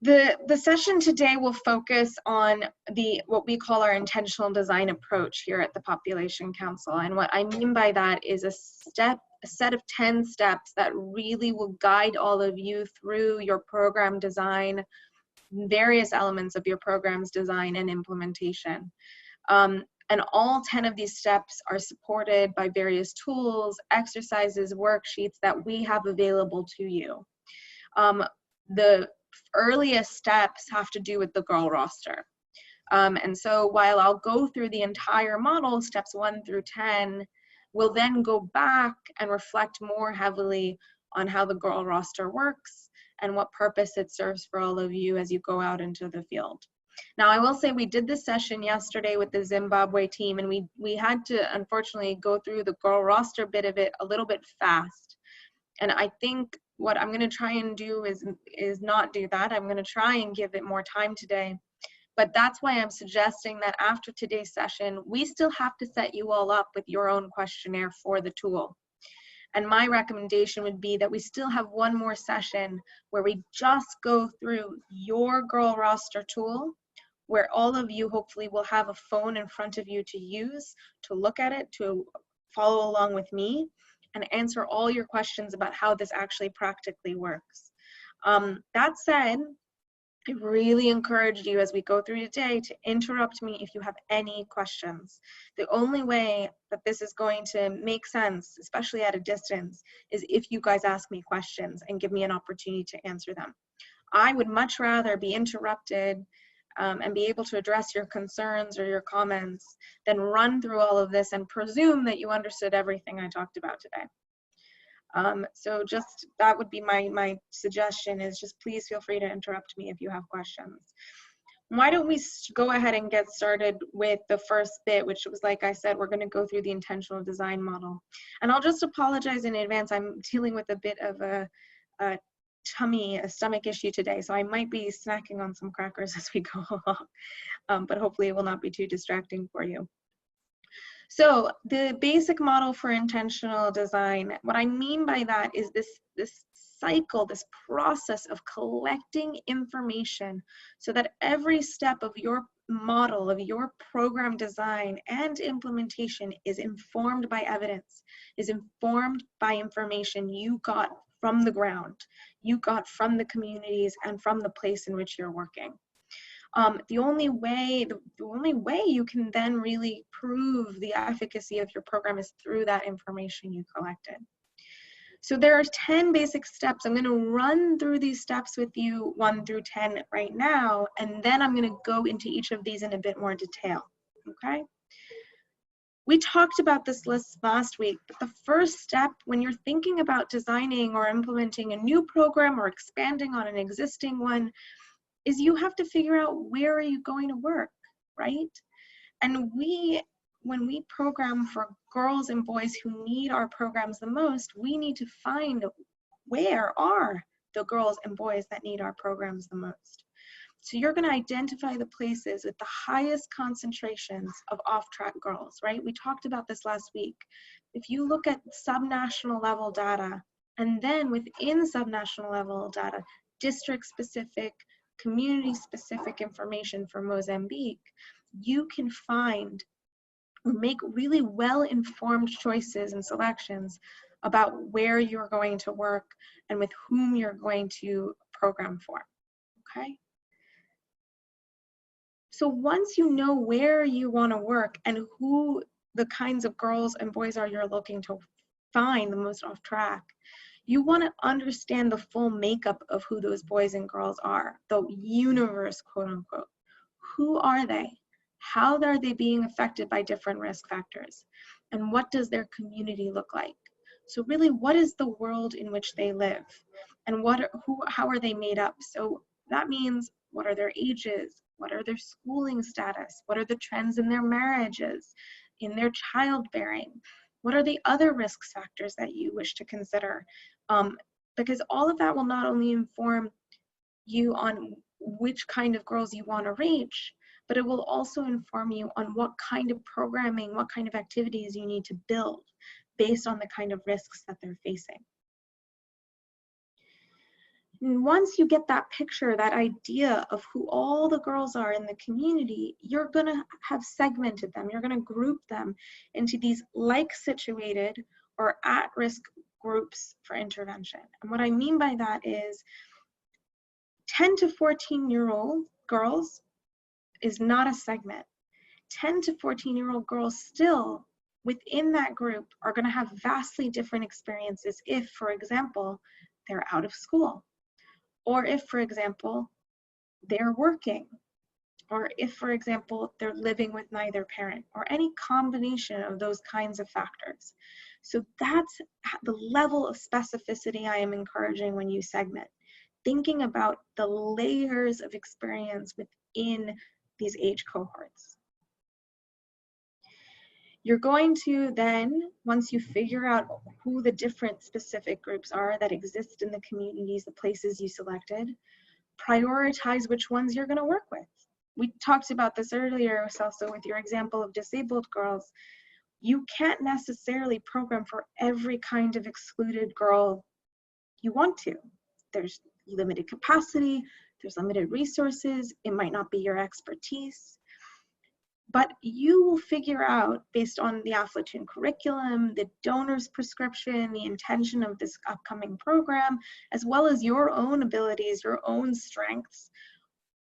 The session today will focus on what we call our intentional design approach here at the Population Council. And what I mean by that is a set of 10 steps that really will guide all of you through your program design, various elements of your program's design and implementation. And all 10 of these steps are supported by various tools, exercises, worksheets that we have available to you. The earliest steps have to do with the girl roster. And so while I'll go through the entire model, steps 1 through 10, we'll then go back and reflect more heavily on how the girl roster works and what purpose it serves for all of you as you go out into the field. Now, I will say we did this session yesterday with the Zimbabwe team, and we had to unfortunately go through the girl roster bit of it a little bit fast. And I think what I'm going to try and do is not do that. I'm going to try and give it more time today. But that's why I'm suggesting that after today's session, we still have to set you all up with your own questionnaire for the tool. And my recommendation would be that we still have one more session where we just go through your girl roster tool, where all of you hopefully will have a phone in front of you to use, to look at it, to follow along with me, and answer all your questions about how this actually practically works. That said, I really encourage you as we go through today to interrupt me if you have any questions. The only way that this is going to make sense, especially at a distance, is if you guys ask me questions and give me an opportunity to answer them. I would much rather be interrupted and be able to address your concerns or your comments than run through all of this and presume that you understood everything I talked about today. So just that would be my suggestion, is just please feel free to interrupt me if you have questions. Why don't we go ahead and get started with the first bit, which was, like I said, we're going to go through the intentional design model. And I'll just apologize in advance. I'm dealing with a bit of a stomach issue today, so I might be snacking on some crackers as we go along, but hopefully it will not be too distracting for you. So the basic model for intentional design, what I mean by that is this cycle, this process of collecting information so that every step of your model, of your program design and implementation is informed by evidence, is informed by information you got from the ground, you got from the communities and from the place in which you're working. The only way you can then really prove the efficacy of your program is through that information you collected. So there are 10 basic steps. I'm going to run through these steps with you 1 through 10 right now, and then I'm going to go into each of these in a bit more detail, okay? We talked about this last week, but the first step when you're thinking about designing or implementing a new program or expanding on an existing one is you have to figure out where are you going to work, right? And when we program for girls and boys who need our programs the most, we need to find where are the girls and boys that need our programs the most. So you're going to identify the places with the highest concentrations of off-track girls, right? We talked about this last week. If you look at subnational level data, and then within subnational level data, district-specific, community-specific information for Mozambique, you can find or make really well-informed choices and selections about where you're going to work and with whom you're going to program for, okay? So once you know where you want to work and who the kinds of girls and boys are you're looking to find the most off track, you want to understand the full makeup of who those boys and girls are, the universe, quote unquote. Who are they? How are they being affected by different risk factors? And what does their community look like? So really, what is the world in which they live? And how are they made up? So that means, what are their ages? What are their schooling status? What are the trends in their marriages, in their childbearing? What are the other risk factors that you wish to consider? Because all of that will not only inform you on which kind of girls you want to reach, but it will also inform you on what kind of programming, what kind of activities you need to build based on the kind of risks that they're facing. And once you get that picture, that idea of who all the girls are in the community, you're going to have segmented them. You're going to group them into these like situated or at-risk groups for intervention. And what I mean by that is 10 to 14-year-old girls is not a segment. 10 to 14-year-old girls still within that group are going to have vastly different experiences if, for example, they're out of school, or if, for example, they're working, or if, for example, they're living with neither parent, or any combination of those kinds of factors. So that's the level of specificity I am encouraging when you segment, thinking about the layers of experience within these age cohorts. You're going to then, once you figure out who the different specific groups are that exist in the communities, the places you selected, prioritize which ones you're going to work with. We talked about this earlier, also with your example of disabled girls. You can't necessarily program for every kind of excluded girl you want to. There's limited capacity, there's limited resources, it might not be your expertise. But you will figure out, based on the Aflatoon curriculum, the donor's prescription, the intention of this upcoming program, as well as your own abilities, your own strengths,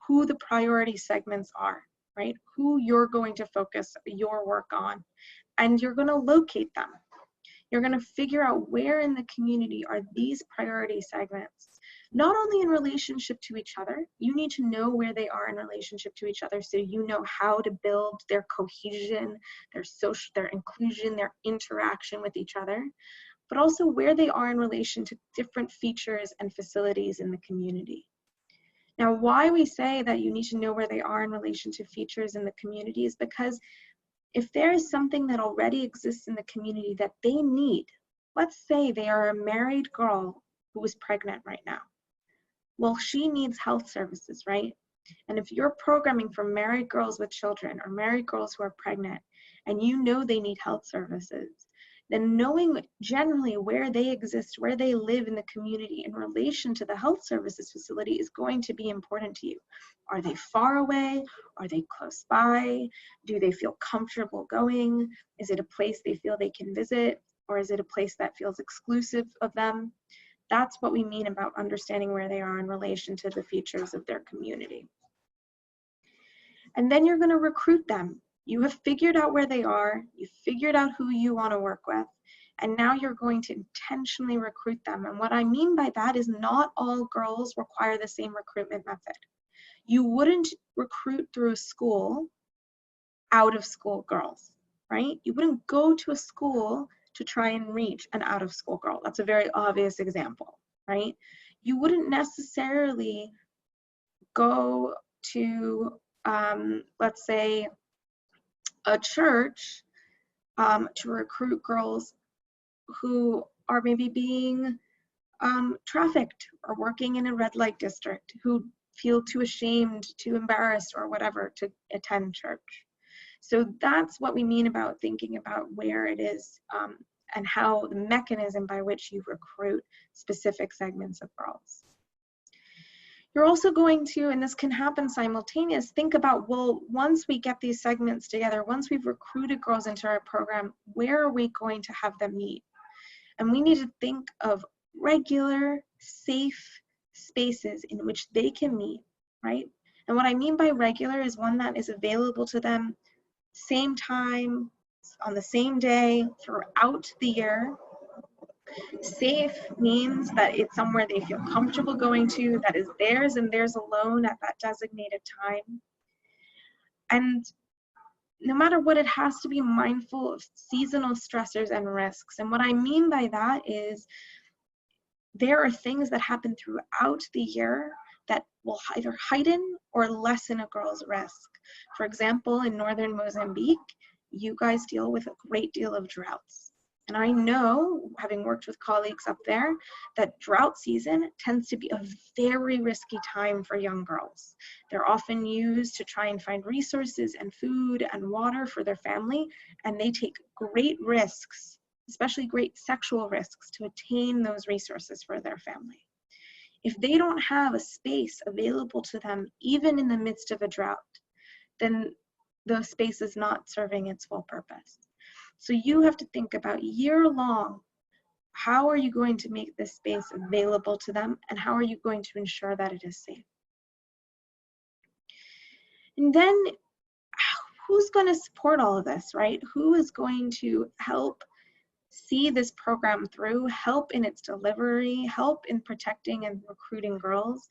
who the priority segments are, right? Who you're going to focus your work on. And you're going to locate them. You're going to figure out where in the community are these priority segments, not only in relationship to each other. You need to know where they are in relationship to each other so you know how to build their cohesion, their social, their inclusion, their interaction with each other, but also where they are in relation to different features and facilities in the community. Now, why we say that you need to know where they are in relation to features in the community is because if there is something that already exists in the community that they need, let's say they are a married girl who is pregnant right now. Well, she needs health services, right? And if you're programming for married girls with children or married girls who are pregnant and you know they need health services, then knowing generally where they exist, where they live in the community in relation to the health services facility is going to be important to you. Are they far away? Are they close by? Do they feel comfortable going? Is it a place they feel they can visit? Or is it a place that feels exclusive of them? That's what we mean about understanding where they are in relation to the features of their community. And then you're going to recruit them. You have figured out where they are, you've figured out who you want to work with, and now you're going to intentionally recruit them. And what I mean by that is not all girls require the same recruitment method. You wouldn't recruit through a school out of school girls, right? You wouldn't go to a school to try and reach an out of school girl. That's a very obvious example, right? You wouldn't necessarily go to, let's say, a church to recruit girls who are maybe being trafficked or working in a red light district, who feel too ashamed, too embarrassed, or whatever to attend church. So that's what we mean about thinking about where it is and how the mechanism by which you recruit specific segments of girls. You're also going to, and this can happen simultaneous, think about, well, once we get these segments together, once we've recruited girls into our program, where are we going to have them meet? And we need to think of regular, safe spaces in which they can meet, right? And what I mean by regular is one that is available to them same time, on the same day, throughout the year. Safe means that it's somewhere they feel comfortable going to, that is theirs and theirs alone at that designated time. And no matter what, it has to be mindful of seasonal stressors and risks. And what I mean by that is there are things that happen throughout the year that will either heighten or lessen a girl's risk. For example, in northern Mozambique, you guys deal with a great deal of droughts. And I know, having worked with colleagues up there, that drought season tends to be a very risky time for young girls. They're often used to try and find resources and food and water for their family, and they take great risks, especially great sexual risks, to attain those resources for their family. If they don't have a space available to them, even in the midst of a drought, then the space is not serving its full purpose. So you have to think about year long, how are you going to make this space available to them, and how are you going to ensure that it is safe? And then who's going to support all of this, right? Who is going to help see this program through, help in its delivery, help in protecting and recruiting girls?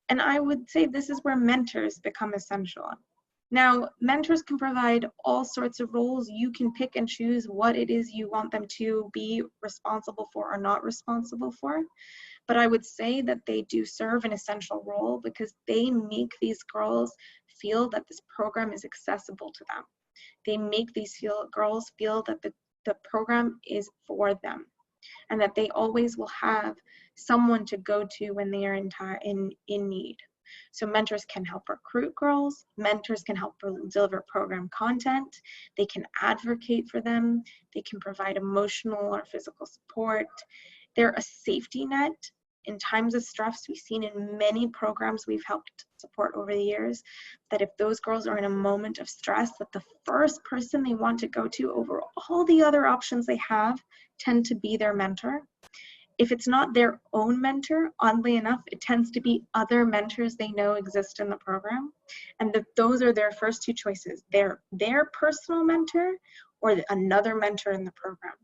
And I would say this is where mentors become essential. Now, mentors can provide all sorts of roles. You can pick and choose what it is you want them to be responsible for or not responsible for. But I would say that they do serve an essential role because they make these girls feel that this program is accessible to them. They make these girls feel that the program is for them, and that they always will have someone to go to when they are in need. So mentors can help recruit girls, mentors can help deliver program content, they can advocate for them, they can provide emotional or physical support. They're a safety net in times of stress. We've seen in many programs we've helped support over the years that if those girls are in a moment of stress, that the first person they want to go to over all the other options they have tend to be their mentor. If it's not their own mentor, oddly enough, it tends to be other mentors they know exist in the program. And those are their first two choices. Their personal mentor or another mentor in the program.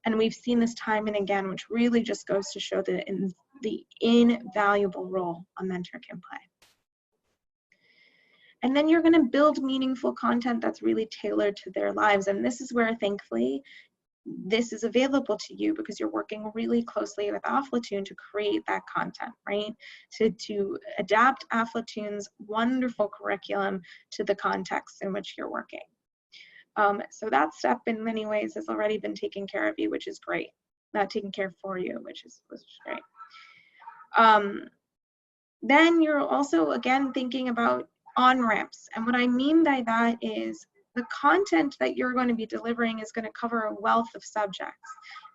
And we've seen this time and again, which really just goes to show the invaluable role a mentor can play. And then you're going to build meaningful content that's really tailored to their lives. And this is where, thankfully, this is available to you because you're working really closely with Aflatoon to create that content, right? To adapt Aflatoon's wonderful curriculum to the context in which you're working. So that step in many ways has already been taken care of you, which is great. Not taken care for you, which is great. Then you're also, again, thinking about on-ramps. And what I mean by that is the content that you're going to be delivering is going to cover a wealth of subjects: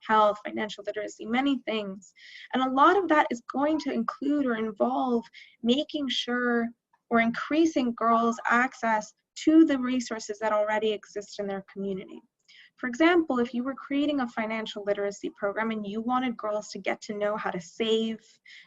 health, financial literacy, many things. And a lot of that is going to include or involve making sure or increasing girls' access to the resources that already exist in their community. For example, if you were creating a financial literacy program and you wanted girls to get to know how to save,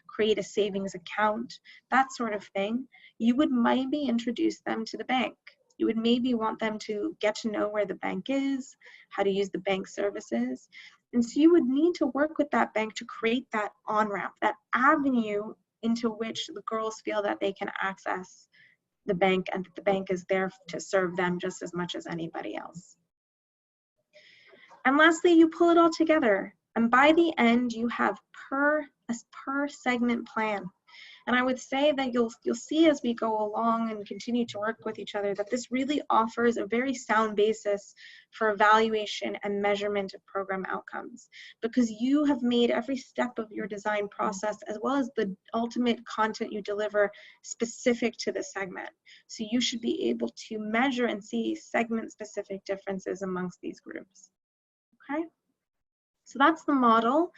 create a savings account, that sort of thing, you would maybe introduce them to the bank. You would maybe want them to get to know where the bank is, how to use the bank services. And so you would need to work with that bank to create that on-ramp, that avenue into which the girls feel that they can access the bank and that the bank is there to serve them just as much as anybody else. And lastly, you pull it all together. And by the end, you have a per segment plan. And I would say that you'll see as we go along and continue to work with each other that this really offers a very sound basis for evaluation and measurement of program outcomes, because you have made every step of your design process as well as the ultimate content you deliver specific to the segment. So you should be able to measure and see segment-specific differences amongst these groups. Okay? So that's the model.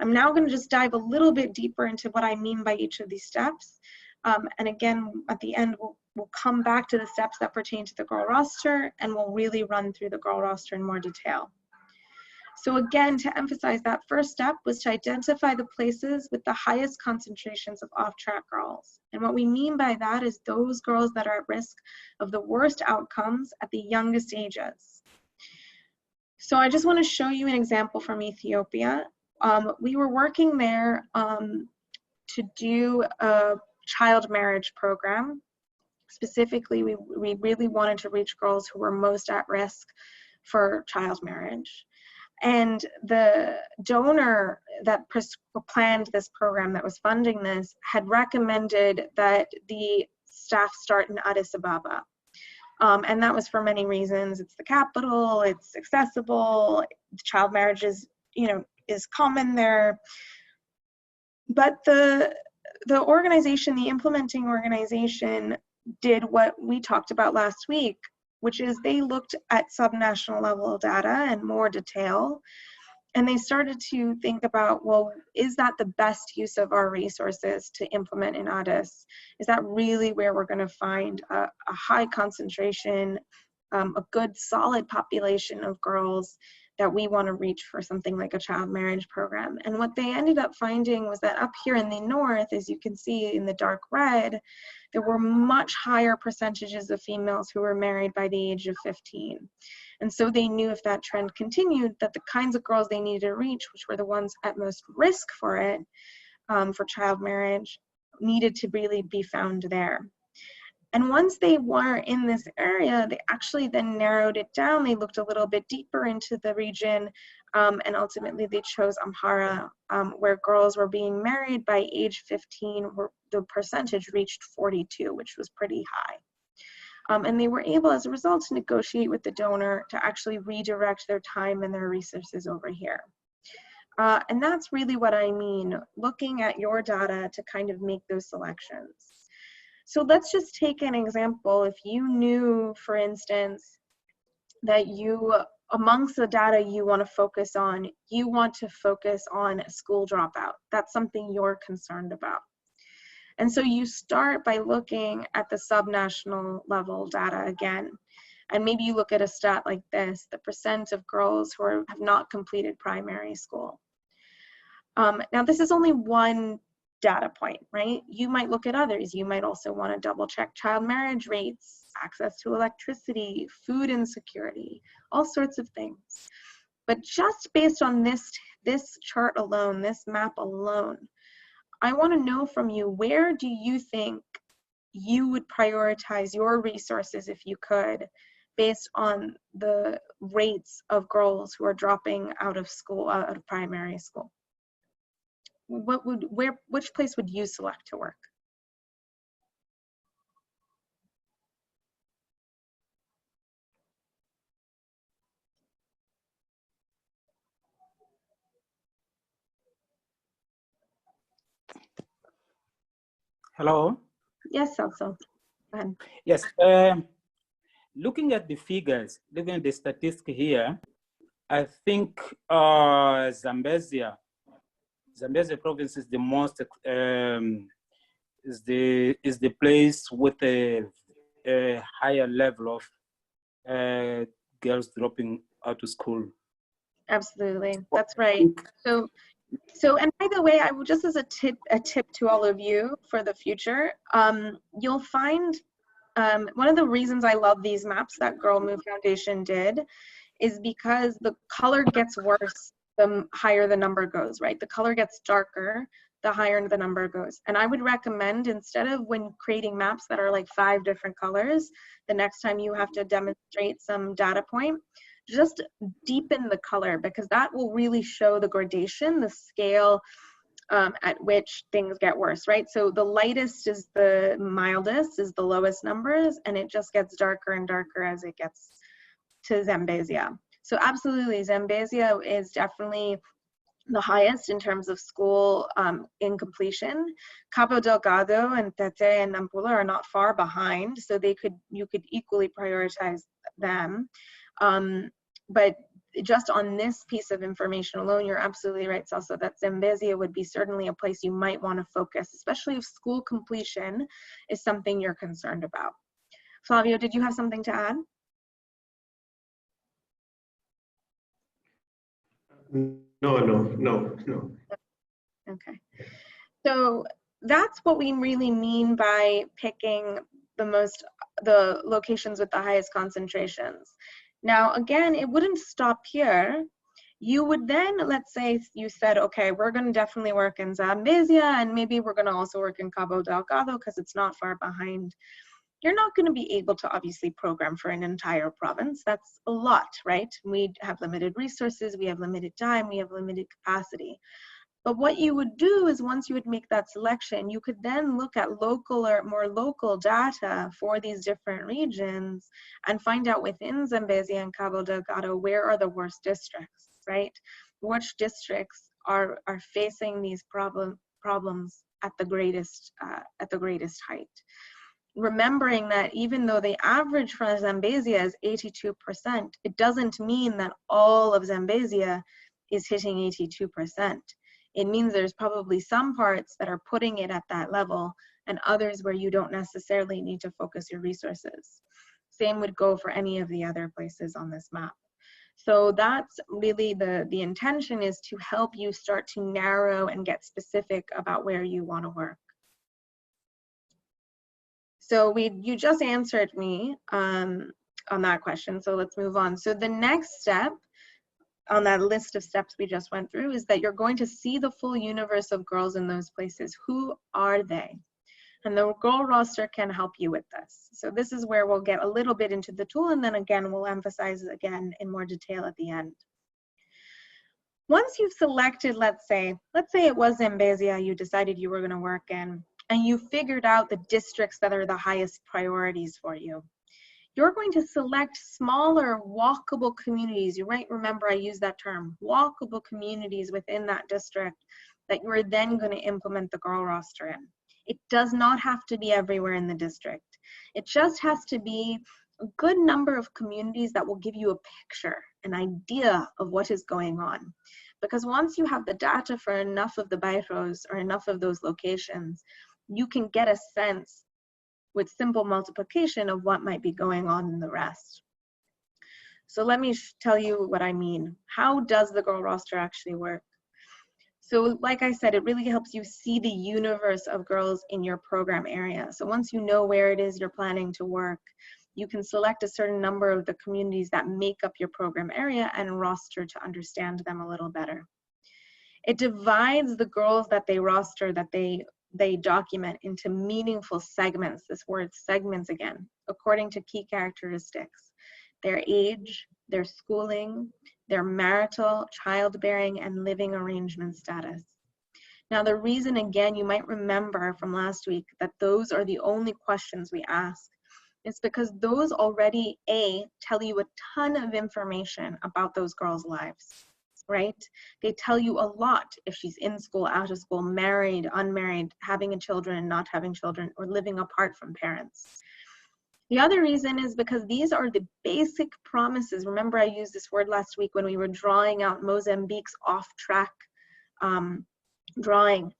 I'm now going to just dive a little bit deeper into what I mean by each of these steps. And again, at the end, we'll come back to the steps that pertain to the girl roster, and we'll really run through the girl roster in more detail. So again, to emphasize, that first step was to identify the places with the highest concentrations of off-track girls. And what we mean by that is those girls that are at risk of the worst outcomes at the youngest ages. So I just want to show you an example from Ethiopia. We were working there to do a child marriage program. Specifically, we really wanted to reach girls who were most at risk for child marriage. And the donor that planned this program, that was funding this, had recommended that the staff start in Addis Ababa. And that was for many reasons. It's the capital, it's accessible, child marriage is common there. But the organization, the implementing organization, did what we talked about last week, which is they looked at subnational level data in more detail. And they started to think about, well, is that the best use of our resources to implement in Addis? Is that really where we're going to find a high concentration, a good solid population of girls that we want to reach for something like a child marriage program? And what they ended up finding was that up here in the north, as you can see in the dark red, there were much higher percentages of females who were married by the age of 15. And so they knew if that trend continued, that the kinds of girls they needed to reach, which were the ones at most risk for it, for child marriage, needed to really be found there. And once they were in this area, they actually then narrowed it down. They looked a little bit deeper into the region, and ultimately they chose Amhara, where girls were being married by age 15, where the percentage reached 42, which was pretty high. And they were able, as a result, to negotiate with the donor to actually redirect their time and their resources over here. And that's really what I mean, looking at your data to kind of make those selections. So let's just take an example. If you knew, for instance, that you, amongst the data you want to focus on, you want to focus on school dropout. That's something you're concerned about. And so you start by looking at the subnational level data again. And maybe you look at a stat like this, the percent of girls who have not completed primary school. Now this is only one data point, right? You might look at others. You might also want to double check child marriage rates, access to electricity, food insecurity, all sorts of things. But just based on this chart alone, this map alone, I want to know from you, where do you think you would prioritize your resources if you could, based on the rates of girls who are dropping out of school, out of primary school? Which place would you select to work? Hello? Yes, Celso. Go ahead. Yes. Looking at the figures, looking at the statistic here, I think Zambezia province is the most is the place with a higher level of girls dropping out of school. Absolutely, that's right. So, and by the way, I will, just as a tip to all of you for the future, you'll find one of the reasons I love these maps that Girl Move Foundation did is because the color gets worse the higher the number goes, right? The color gets darker the higher the number goes. And I would recommend, instead of when creating maps that are like 5 different colors, the next time you have to demonstrate some data point, just deepen the color, because that will really show the gradation, the scale at which things get worse, right? So the lightest is the mildest, is the lowest numbers, and it just gets darker and darker as it gets to Zambezia. So absolutely, Zambezia is definitely the highest in terms of school incompletion. Cabo Delgado and Tete and Nampula are not far behind, so you could equally prioritize them. But just on this piece of information alone, you're absolutely right, Celso, that Zambezia would be certainly a place you might want to focus, especially if school completion is something you're concerned about. Flavio, did you have something to add? No. Okay. So that's what we really mean by picking the locations with the highest concentrations. Now, again, it wouldn't stop here. You would then, let's say you said, okay, we're going to definitely work in Zambezia, and maybe we're going to also work in Cabo Delgado because it's not far behind. You're not going to be able to obviously program for an entire province. That's a lot, right? We have limited resources, we have limited time, we have limited capacity. But what you would do is, once you would make that selection, you could then look at local or more local data for these different regions and find out within Zambezia and Cabo Delgado, where are the worst districts, right? Which districts are facing these problems at the greatest height. Remembering that even though the average for Zambezia is 82%, it doesn't mean that all of Zambezia is hitting 82%. It means there's probably some parts that are putting it at that level and others where you don't necessarily need to focus your resources. Same would go for any of the other places on this map. So that's really the intention, is to help you start to narrow and get specific about where you want to work. So you just answered me on that question, so let's move on. So the next step on that list of steps we just went through is that you're going to see the full universe of girls in those places. Who are they? And the girl roster can help you with this. So this is where we'll get a little bit into the tool, and then again, we'll emphasize again in more detail at the end. Once you've selected, let's say it was Zambezia you decided you were going to work in, and you figured out the districts that are the highest priorities for you, you're going to select smaller walkable communities. You might remember I used that term, walkable communities within that district that you are then going to implement the girl roster in. It does not have to be everywhere in the district. It just has to be a good number of communities that will give you a picture, an idea of what is going on. Because once you have the data for enough of the bairros or enough of those locations, you can get a sense with simple multiplication of what might be going on in the rest. So let me tell you what I mean. How does the girl roster actually work? So like I said, it really helps you see the universe of girls in your program area. So once you know where it is you're planning to work, you can select a certain number of the communities that make up your program area and roster to understand them a little better. It divides the girls that they roster, that they document, into meaningful segments, this word segments again, according to key characteristics: their age, their schooling, their marital, childbearing, and living arrangement status. Now, the reason, again, you might remember from last week that those are the only questions we ask is because those already, tell you a ton of information about those girls' lives, right? They tell you a lot if she's in school, out of school, married, unmarried, having children, not having children, or living apart from parents. The other reason is because these are the basic promises. Remember, I used this word last week when we were drawing out Mozambique's off-track drawing.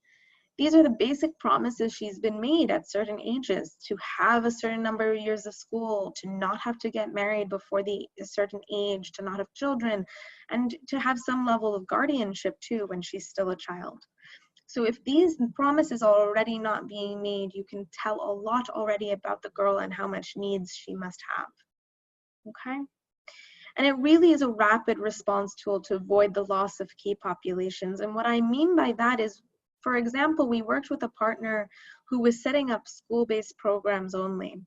These are the basic promises she's been made at certain ages: to have a certain number of years of school, to not have to get married before a certain age, to not have children, and to have some level of guardianship too when she's still a child. So if these promises are already not being made, you can tell a lot already about the girl and how much needs she must have, okay? And it really is a rapid response tool to avoid the loss of key populations. And what I mean by that is, for example, we worked with a partner who was setting up school-based programs only,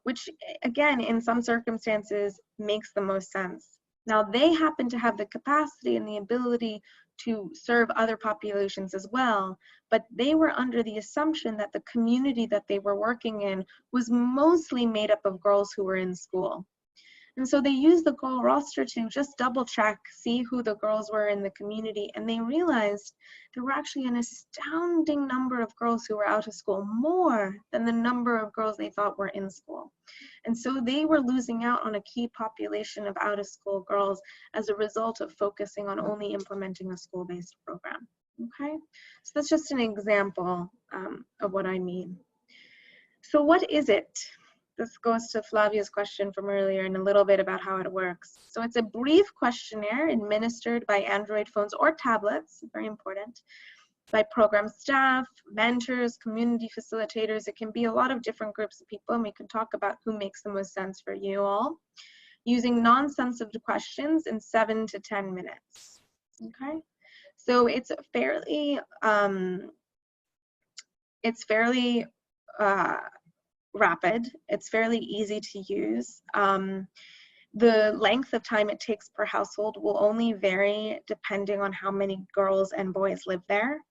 which again, in some circumstances, makes the most sense. Now, they happen to have the capacity and the ability to serve other populations as well, but they were under the assumption that the community that they were working in was mostly made up of girls who were in school. And so they used the girl roster to just double check, see who the girls were in the community, and they realized there were actually an astounding number of girls who were out of school, more than the number of girls they thought were in school. And so they were losing out on a key population of out of school girls as a result of focusing on only implementing a school-based program, okay? So that's just an example of what I mean. So what is it? This goes to Flavia's question from earlier and a little bit about how it works. So it's a brief questionnaire administered by Android phones or tablets, very important, by program staff, mentors, community facilitators. It can be a lot of different groups of people, and we can talk about who makes the most sense for you all, using non-sensitive questions in 7 to 10 minutes, okay? So it's fairly rapid. It's fairly easy to use. The length of time it takes per household will only vary depending on how many girls and boys live there,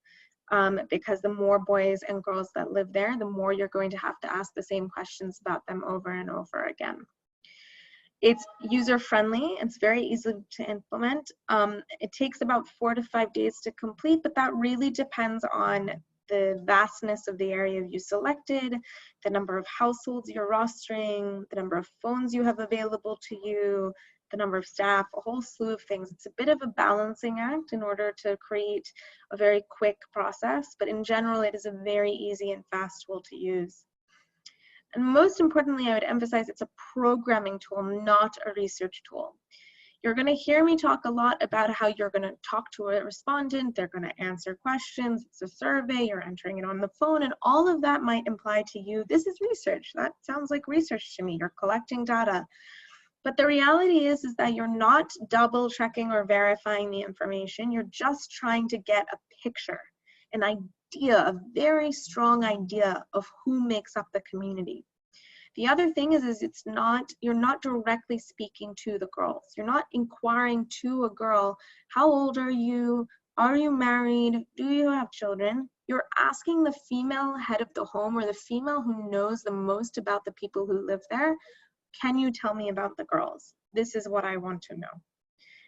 because the more boys and girls that live there, the more you're going to have to ask the same questions about them over and over again. It's user-friendly. It's very easy to implement. It takes about 4 to 5 days to complete, but that really depends on the vastness of the area you selected, the number of households you're rostering, the number of phones you have available to you, the number of staff, a whole slew of things. It's a bit of a balancing act in order to create a very quick process, but in general, it is a very easy and fast tool to use. And most importantly, I would emphasize it's a programming tool, not a research tool. You're going to hear me talk a lot about how you're going to talk to a respondent, they're going to answer questions, it's a survey, you're entering it on the phone, and all of that might imply to you, this is research. That sounds like research to me. You're collecting data. But the reality is that you're not double checking or verifying the information. You're just trying to get a picture, an idea, a very strong idea of who makes up the community. The other thing is you're not directly speaking to the girls. You're not inquiring to a girl, how old are you? Are you married? Do you have children? You're asking the female head of the home or the female who knows the most about the people who live there, can you tell me about the girls? This is what I want to know.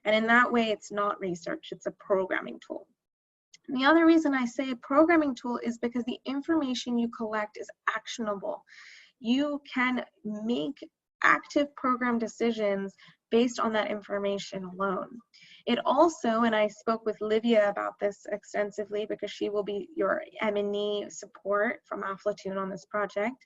And in that way, it's not research, it's a programming tool. And the other reason I say a programming tool is because the information you collect is actionable. You can make active program decisions based on that information alone. It also, and I spoke with Livia about this extensively because she will be your M&E support from Aflatoon on this project,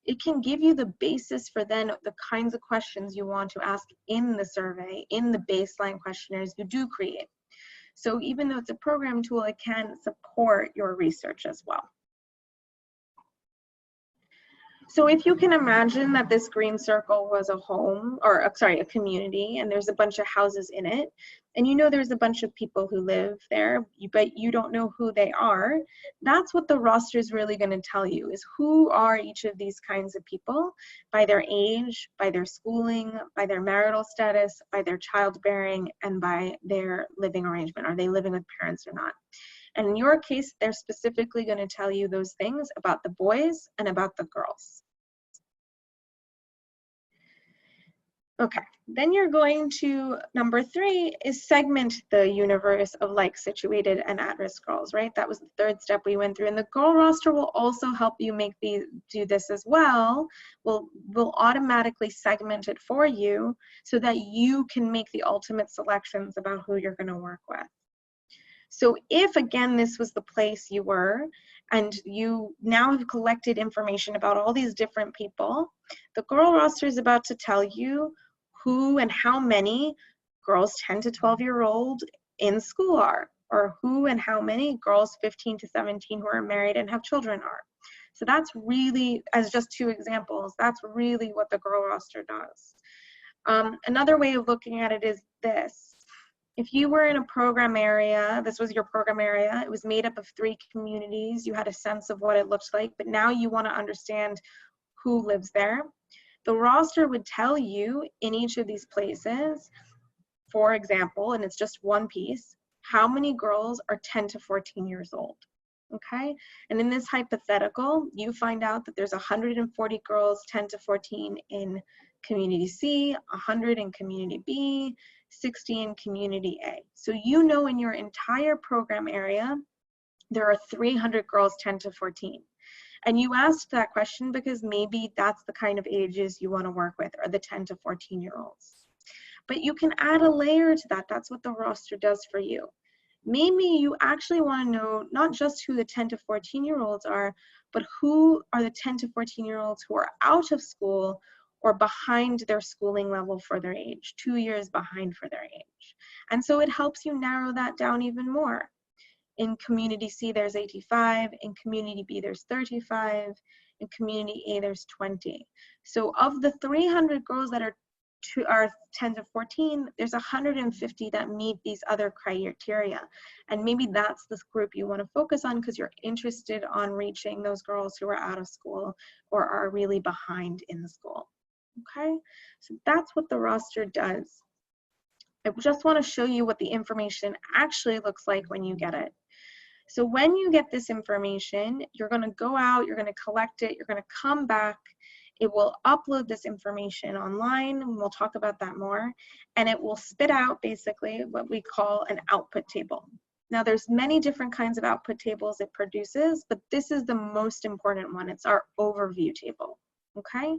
it can give you the basis for then the kinds of questions you want to ask in the survey, in the baseline questionnaires you do create. So even though it's a program tool, it can support your research as well. So if you can imagine that this green circle was a home, or sorry, a community, and there's a bunch of houses in it, and you know there's a bunch of people who live there, but you don't know who they are, that's what the roster is really going to tell you, is who are each of these kinds of people by their age, by their schooling, by their marital status, by their childbearing, and by their living arrangement. Are they living with parents or not? And in your case, they're specifically going to tell you those things about the boys and about the girls. Okay, then you're going to, number 3 is segment the universe of like situated and at-risk girls, right? That was the 3rd step we went through. And the girl roster will also help you do this as well. We'll automatically segment it for you so that you can make the ultimate selections about who you're going to work with. So if, again, this was the place you were, and you now have collected information about all these different people, the girl roster is about to tell you who and how many girls 10 to 12-year-old in school are, or who and how many girls 15 to 17 who are married and have children are. So that's really, as just 2 examples, that's really what the girl roster does. Another way of looking at it is this. If you were in a program area, this was your program area, it was made up of 3 communities, you had a sense of what it looks like, but now you want to understand who lives there. The roster would tell you in each of these places, for example, and it's just one piece, how many girls are 10 to 14 years old, okay? And in this hypothetical, you find out that there's 140 girls 10 to 14 in community C, 100 in community B, 60 in community A. So you know in your entire program area, there are 300 girls 10 to 14. And you asked that question because maybe that's the kind of ages you want to work with, are the 10 to 14-year-olds. But you can add a layer to that. That's what the roster does for you. Maybe you actually want to know not just who the 10 to 14-year-olds are, but who are the 10 to 14-year-olds who are out of school or behind their schooling level for their age, 2 years behind for their age. And so it helps you narrow that down even more. In community C, there's 85. In community B, there's 35. In community A, there's 20. So of the 300 girls that are 10 to 14, there's 150 that meet these other criteria. And maybe that's this group you want to focus on because you're interested on reaching those girls who are out of school or are really behind in the school. Okay, so that's what the roster does. I just want to show you what the information actually looks like when you get it. So when you get this information, you're going to go out, you're going to collect it, you're going to come back, it will upload this information online, and we'll talk about that more, and it will spit out basically what we call an output table. Now there's many different kinds of output tables it produces, but this is the most important one. It's our overview table, okay?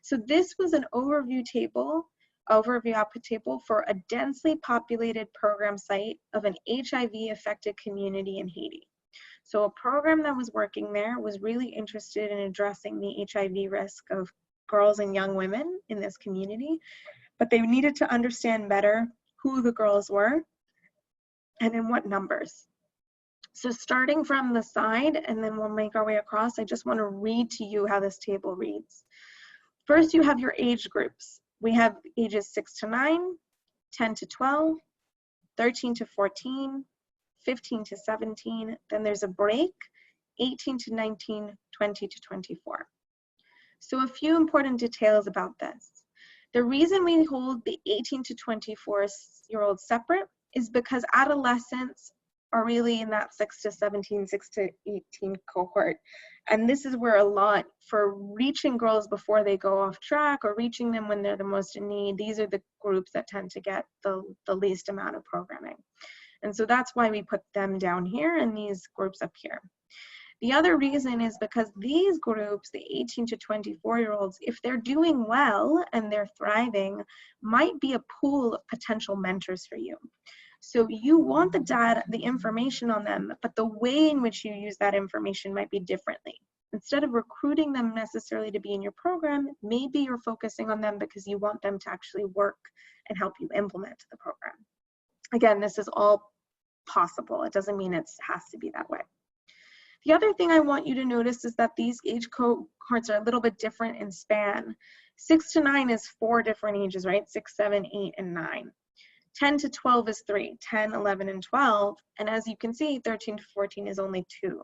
So this was an overview table overview table for a densely populated program site of an HIV-affected community in Haiti. So a program that was working there was really interested in addressing the HIV risk of girls and young women in this community, but they needed to understand better who the girls were and in what numbers. So starting from the side, and then we'll make our way across, I just want to read to you how this table reads. First, you have your age groups. We have ages 6 to 9, 10 to 12, 13 to 14, 15 to 17, then there's a break, 18 to 19, 20 to 24. So a few important details about this. The reason we hold the 18 to 24-year-olds separate is because adolescents are really in that 6 to 17, 6 to 18 cohort. And this is where a lot for reaching girls before they go off track or reaching them when they're the most in need, these are the groups that tend to get the least amount of programming. And so that's why we put them down here and these groups up here. The other reason is because these groups, the 18 to 24-year-olds, if they're doing well and they're thriving, might be a pool of potential mentors for you. So you want the data, the information on them, but the way in which you use that information might be differently. Instead of recruiting them necessarily to be in your program, maybe you're focusing on them because you want them to actually work and help you implement the program. Again, this is all possible. It doesn't mean it has to be that way. The other thing I want you to notice is that these age cohorts are a little bit different in span. 6 to 9 is 4 different ages, right? 6, 7, 8, and 9. 10 to 12 is 3, 10, 11, and 12. And as you can see, 13 to 14 is only 2.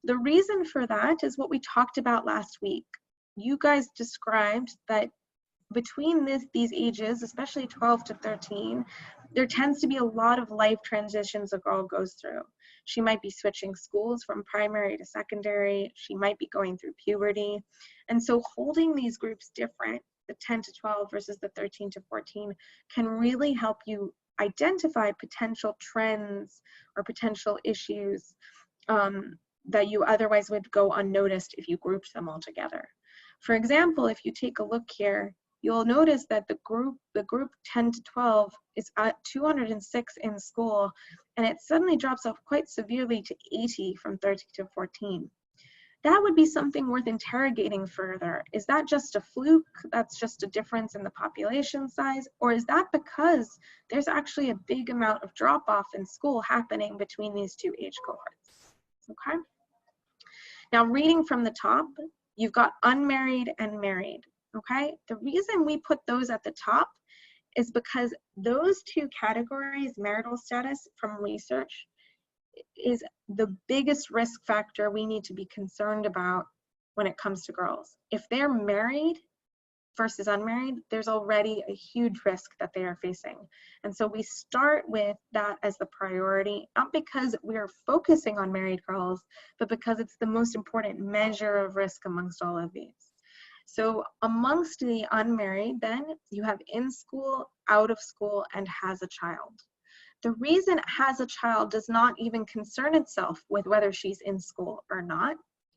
The reason for that is what we talked about last week. You guys described that between these ages, especially 12 to 13, there tends to be a lot of life transitions a girl goes through. She might be switching schools from primary to secondary. She might be going through puberty. And so holding these groups different, the 10 to 12 versus the 13 to 14, can really help you identify potential trends or potential issues that you otherwise would go unnoticed if you grouped them all together. For example, if you take a look here, you'll notice that the group 10 to 12 is at 206 in school, and it suddenly drops off quite severely to 80 from 13 to 14. That would be something worth interrogating further. Is that just a fluke? That's just a difference in the population size? Or is that because there's actually a big amount of drop-off in school happening between these two age cohorts? Okay. Now, reading from the top, you've got unmarried and married. Okay, the reason we put those at the top is because those two categories, marital status from research, is the biggest risk factor we need to be concerned about when it comes to girls. If they're married versus unmarried, there's already a huge risk that they are facing. And so we start with that as the priority, not because we're focusing on married girls, but because it's the most important measure of risk amongst all of these. So amongst the unmarried, then, you have in school, out of school, and has a child. The reason has a child does not even concern itself with whether she's in school or not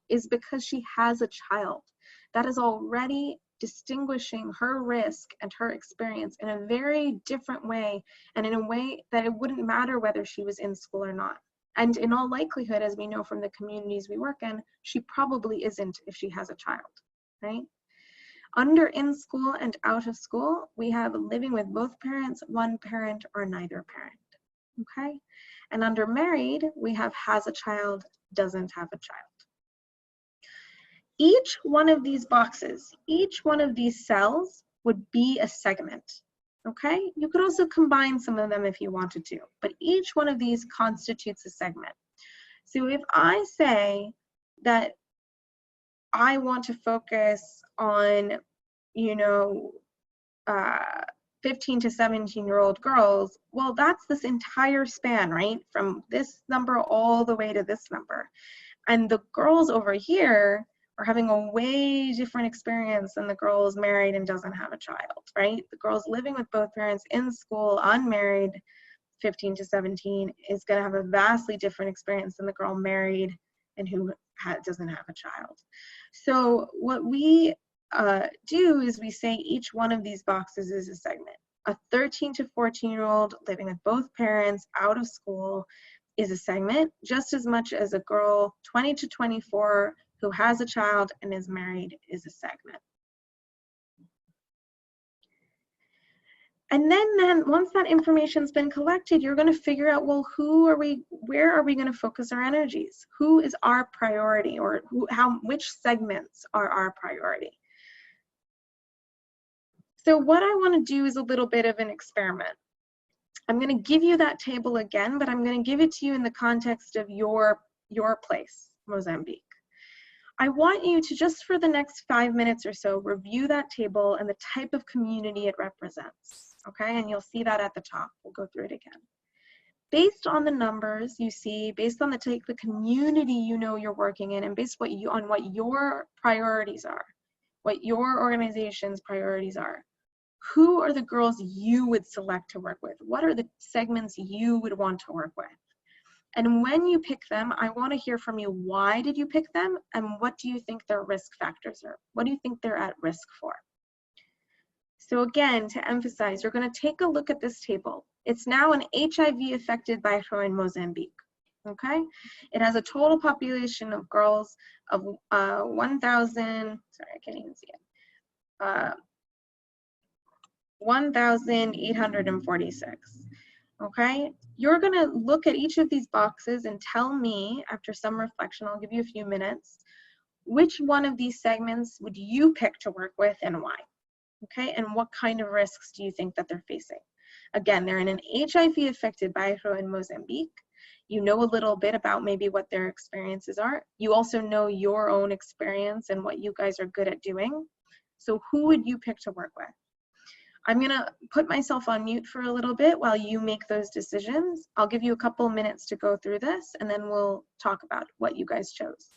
is because she has a child. That is already distinguishing her risk and her experience in a very different way, and in a way that it wouldn't matter whether she was in school or not. And in all likelihood, as we know from the communities we work in, she probably isn't if she has a child, right? Under in school and out of school, we have living with both parents, one parent, or neither parent, okay? And under married, we have has a child, doesn't have a child. Each one of these boxes, each one of these cells would be a segment, okay? You could also combine some of them if you wanted to, but each one of these constitutes a segment. So if I say that I want to focus on, 15 to 17-year-old girls, well, that's this entire span, right? From this number all the way to this number. And the girls over here are having a way different experience than the girls married and doesn't have a child, right? The girls living with both parents in school, unmarried, 15 to 17, is going to have a vastly different experience than the girl married and who doesn't have a child. So what we do is we say each one of these boxes is a segment. A 13 to 14-year-old living with both parents out of school is a segment, just as much as a girl 20 to 24 who has a child and is married is a segment. And then once that information's been collected, you're going to figure out, well, where are we going to focus our energies? Who is our priority, or which segments are our priority? So what I want to do is a little bit of an experiment. I'm going to give you that table again, but I'm going to give it to you in the context of your place, Mozambique. I want you to, just for the next 5 minutes or so, review that table and the type of community it represents, okay? And you'll see that at the top. We'll go through it again. Based on the numbers you see, based on the community you know you're working in, and based on what your priorities are, what your organization's priorities are, who are the girls you would select to work with? What are the segments you would want to work with? And when you pick them, I want to hear from you, why did you pick them? And what do you think their risk factors are? What do you think they're at risk for? So again, to emphasize, you're going to take a look at this table. It's now an HIV-affected bairro in Mozambique, okay? It has a total population of girls of 1,000, sorry, I can't even see it, 1,846. Okay, you're going to look at each of these boxes and tell me, after some reflection, I'll give you a few minutes, which one of these segments would you pick to work with and why? Okay, and what kind of risks do you think that they're facing? Again, they're in an HIV-affected bairro in Mozambique. You know a little bit about maybe what their experiences are. You also know your own experience and what you guys are good at doing. So who would you pick to work with? I'm going to put myself on mute for a little bit while you make those decisions. I'll give you a couple minutes to go through this, and then we'll talk about what you guys chose.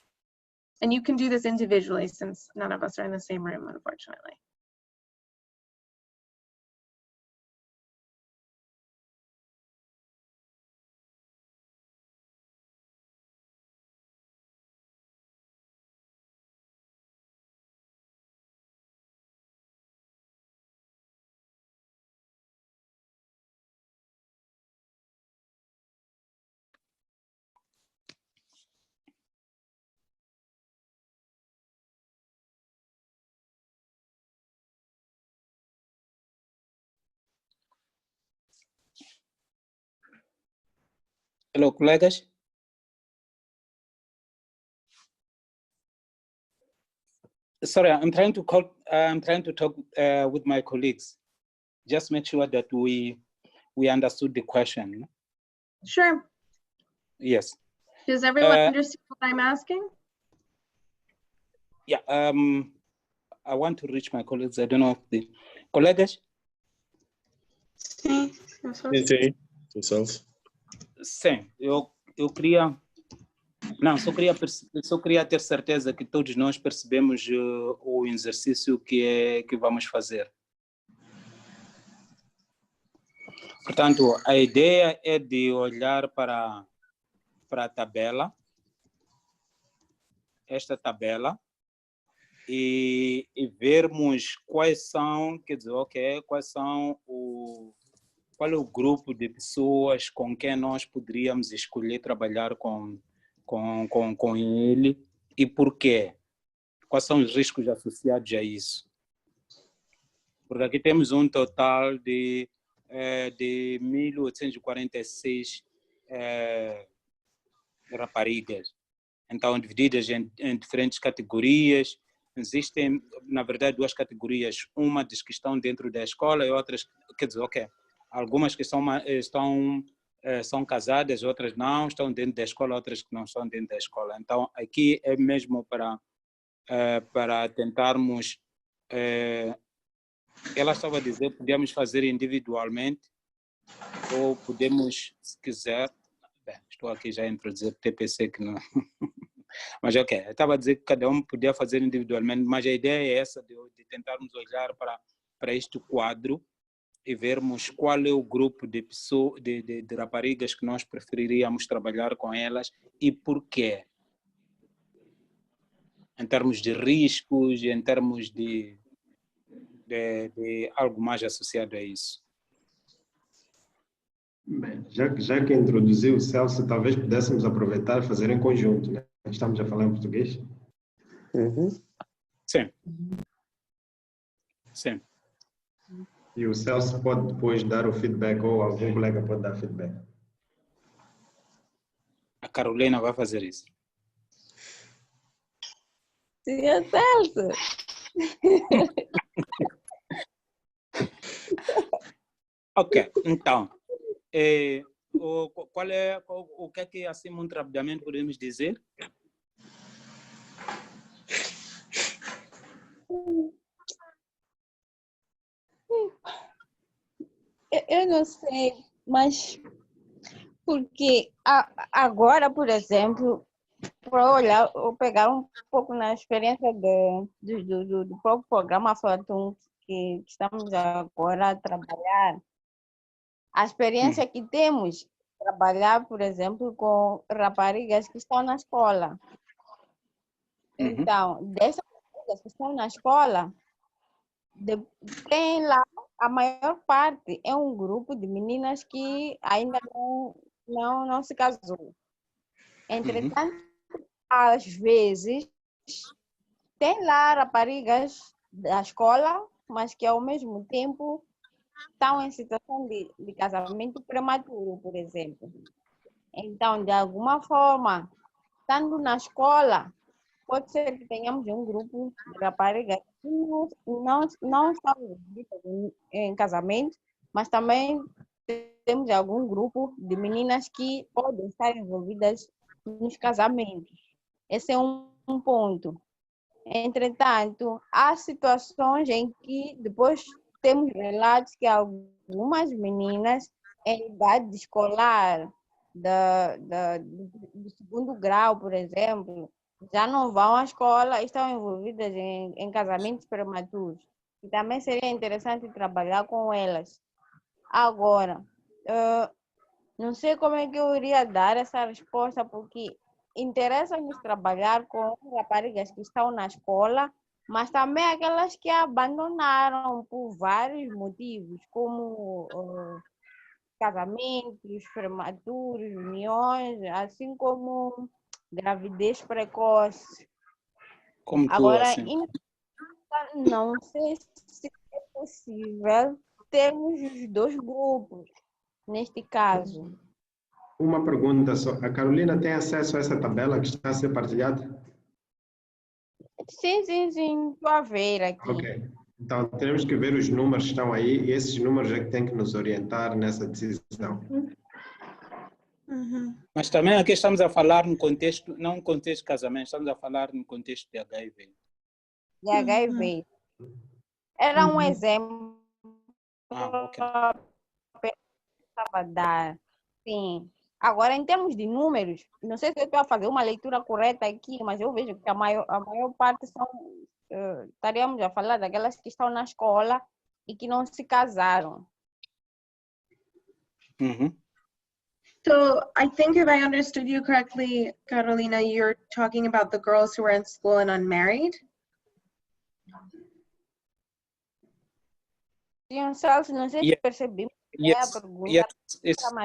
And you can do this individually since none of us are in the same room, unfortunately. Hello, colegas. Sorry, I'm trying to talk with my colleagues. Just make sure that we understood the question. Sure. Yes. Does everyone understand what I'm asking? Yeah. I want to reach my colleagues. I don't know if the colegas. Sim. Sim. Eu queria. Não, só queria ter certeza que todos nós percebemos o exercício que vamos fazer. Portanto, a ideia é de olhar para a tabela, esta tabela, e vermos quais são, quer dizer, qual é o grupo de pessoas com quem nós poderíamos escolher trabalhar com ele e por quê? Quais são os riscos associados a isso? Porque aqui temos um total de 1.846 raparigas. Então, divididas em diferentes categorias. Existem, na verdade, duas categorias. Uma das que estão dentro da escola e outras, quer dizer, algumas que são casadas, outras não, estão dentro da escola, outras que não estão dentro da escola. Então, aqui é mesmo para tentarmos... ela estava a dizer, podemos fazer individualmente ou podemos, se quiser... Bem, estou aqui já a introduzir TPC que não... Mas eu estava a dizer que cada um podia fazer individualmente, mas a ideia é essa de tentarmos olhar para este quadro e vermos qual é o grupo de pessoas, de raparigas que nós preferiríamos trabalhar com elas e por quê. em termos de riscos e em termos de algo mais associado a isso. Bem, já que introduziu o Celso, talvez pudéssemos aproveitar e fazer em conjunto, né? Estamos a falar em português? Sim. Sim. E o Celso pode depois dar o feedback, ou algum colega pode dar feedback. A Carolina vai fazer isso. Senhor Celso. Ok, então, o que é que, assim, muito rapidamente podemos dizer? Eu não sei, mas porque agora, por exemplo, para olhar ou pegar um pouco na experiência do próprio programa Flatum que estamos agora a trabalhar, a experiência que temos trabalhar, por exemplo, com raparigas que estão na escola. Então, dessas raparigas que estão na escola, tem lá, a maior parte é um grupo de meninas que ainda não se casou. Entretanto, às vezes, tem lá raparigas da escola, mas que ao mesmo tempo estão em situação de casamento prematuro, por exemplo. Então, de alguma forma, estando na escola, pode ser que tenhamos um grupo de raparigas que não estão envolvidas em casamento, mas também temos algum grupo de meninas que podem estar envolvidas nos casamentos. Esse é um ponto. Entretanto, há situações em que depois temos relatos que algumas meninas em idade escolar do segundo grau, por exemplo, já não vão à escola e estão envolvidas em casamentos prematuros. E também seria interessante trabalhar com elas. Agora, não sei como é que eu iria dar essa resposta, porque interessa-nos trabalhar com raparigas que estão na escola, mas também aquelas que abandonaram por vários motivos, como casamentos prematuros, uniões, assim como gravidez precoce. Como tu, Agora, assim. não sei se é possível termos os dois grupos, neste caso. Uma pergunta só. A Carolina tem acesso a essa tabela que está a ser partilhada? Sim, estou a ver aqui. Ok. Então, temos que ver os números que estão aí e esses números é que têm que nos orientar nessa decisão. Mas também aqui estamos a falar no contexto, não no contexto de casamento, estamos a falar no contexto de HIV. De HIV. Era um exemplo Ok. que eu estava a dar. Sim. Agora, em termos de números, não sei se eu estou a fazer uma leitura correta aqui, mas eu vejo que a maior parte são, estaríamos a falar daquelas que estão na escola e que não se casaram. So I think if I understood you correctly, Carolina, you're talking about the girls who are in school and unmarried? Sim, Celso, não sei se percebi. Yes, a pergunta.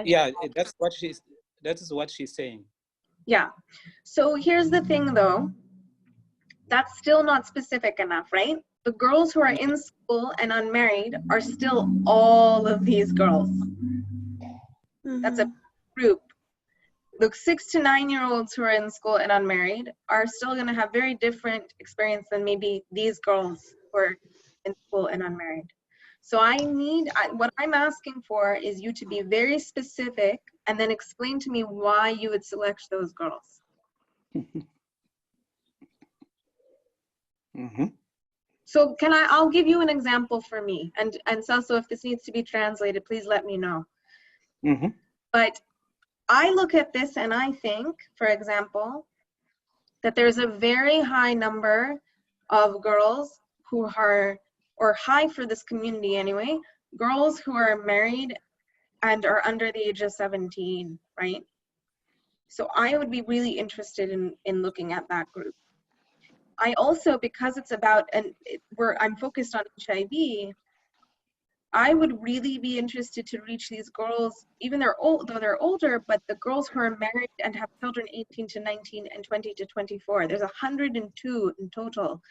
yeah, that is what she's saying. Yeah. So here's the thing though, that's still not specific enough, right? The girls who are in school and unmarried are still all of these girls. That's a group. The 6 to 9-year-olds who are in school and unmarried are still going to have very different experience than maybe these girls who are in school and unmarried. So what I'm asking for is you to be very specific and then explain to me why you would select those girls. So I'll give you an example for me. And Celso, if this needs to be translated, please let me know. But I look at this and I think, for example, that there's a very high number of girls who are, or high for this community anyway, girls who are married and are under the age of 17, right? So I would be really interested in looking at that group. I also, because it's about, I'm focused on HIV, I would really be interested to reach these girls, even though they're older, but the girls who are married and have children 18 to 19 and 20 to 24. There's 102 in total.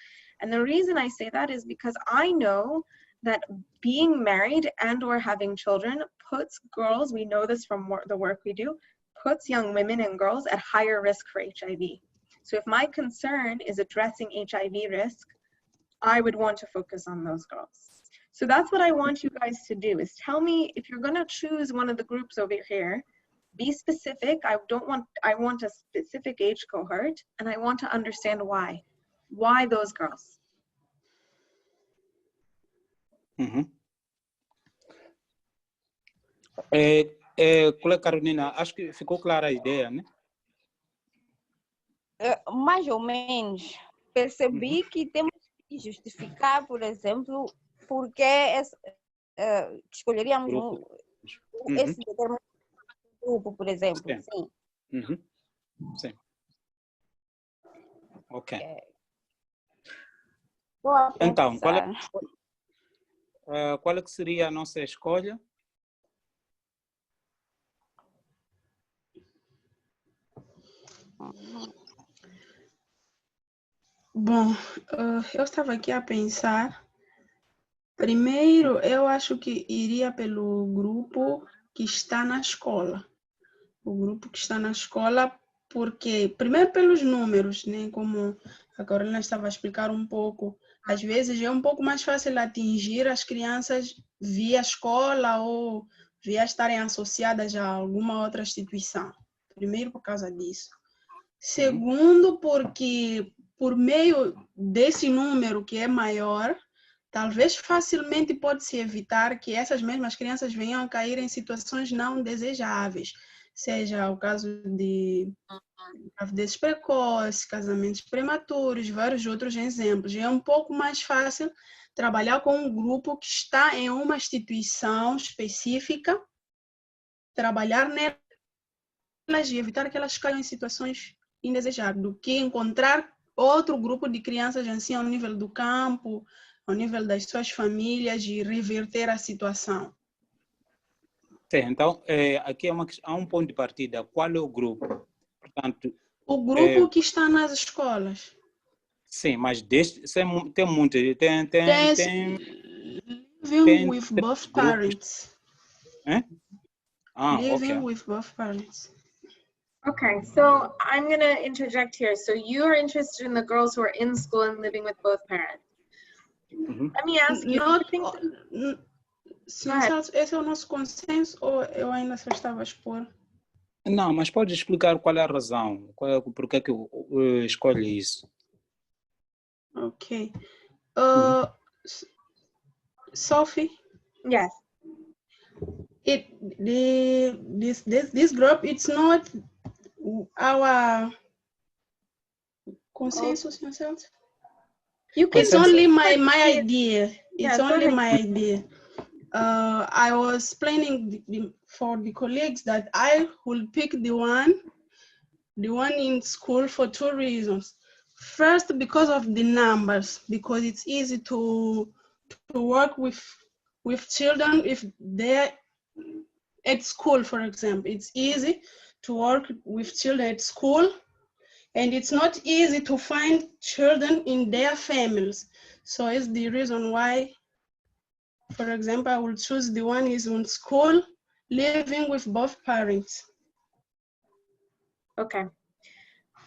And the reason I say that is because I know that being married and or having children puts girls, we know this from the work we do, puts young women and girls at higher risk for HIV. So if my concern is addressing HIV risk, I would want to focus on those girls. So that's what I want you guys to do, is tell me if you're gonna choose one of the groups over here, be specific. I want a specific age cohort, and I want to understand why. Why those girls? Colega Carolina, acho que ficou clara a ideia, né? Mais ou menos. Percebi que temos que justificar, por exemplo, porque escolheríamos esse determinado grupo, por exemplo. Sim. Sim. Ok. Então, qual é que seria a nossa escolha? Bom, eu estava aqui a pensar. Primeiro, eu acho que iria pelo grupo que está na escola. O grupo que está na escola, porque, primeiro pelos números, né? Como a Carolina estava a explicar um pouco, às vezes é um pouco mais fácil atingir as crianças via escola ou via estarem associadas a alguma outra instituição. Primeiro, por causa disso. Segundo, porque por meio desse número que é maior, talvez facilmente pode-se evitar que essas mesmas crianças venham a cair em situações não desejáveis, seja o caso de gravidezes precoces, casamentos prematuros, vários outros exemplos. É um pouco mais fácil trabalhar com um grupo que está em uma instituição específica, trabalhar nelas e evitar que elas caiam em situações indesejáveis, do que encontrar outro grupo de crianças assim ao nível do campo, ao nível das suas famílias e reverter a situação. Sim, então, aqui há um ponto de partida. Qual é o grupo? Portanto, o grupo que está nas escolas. Sim, mas tem muito. Tem living with both parents. Living with both parents. Okay, so I'm going to interject here. So you're interested in the girls who are in school and living with both parents. Let me ask you. Esse é o nosso consenso ou eu ainda só estava a expor? Não, mas pode explicar qual é a razão, por que eu escolhe isso? Ok. Sophie? Yes. This group, it's not our consensus. It's only my idea. It's only my idea. I was planning for the colleagues that I will pick the one in school for two reasons. First, because of the numbers, because it's easy to work with children if they're at school, for example. It's easy to work with children at school, and it's not easy to find children in their families. So it's the reason why, for example, I will choose the one is in school, living with both parents. Okay.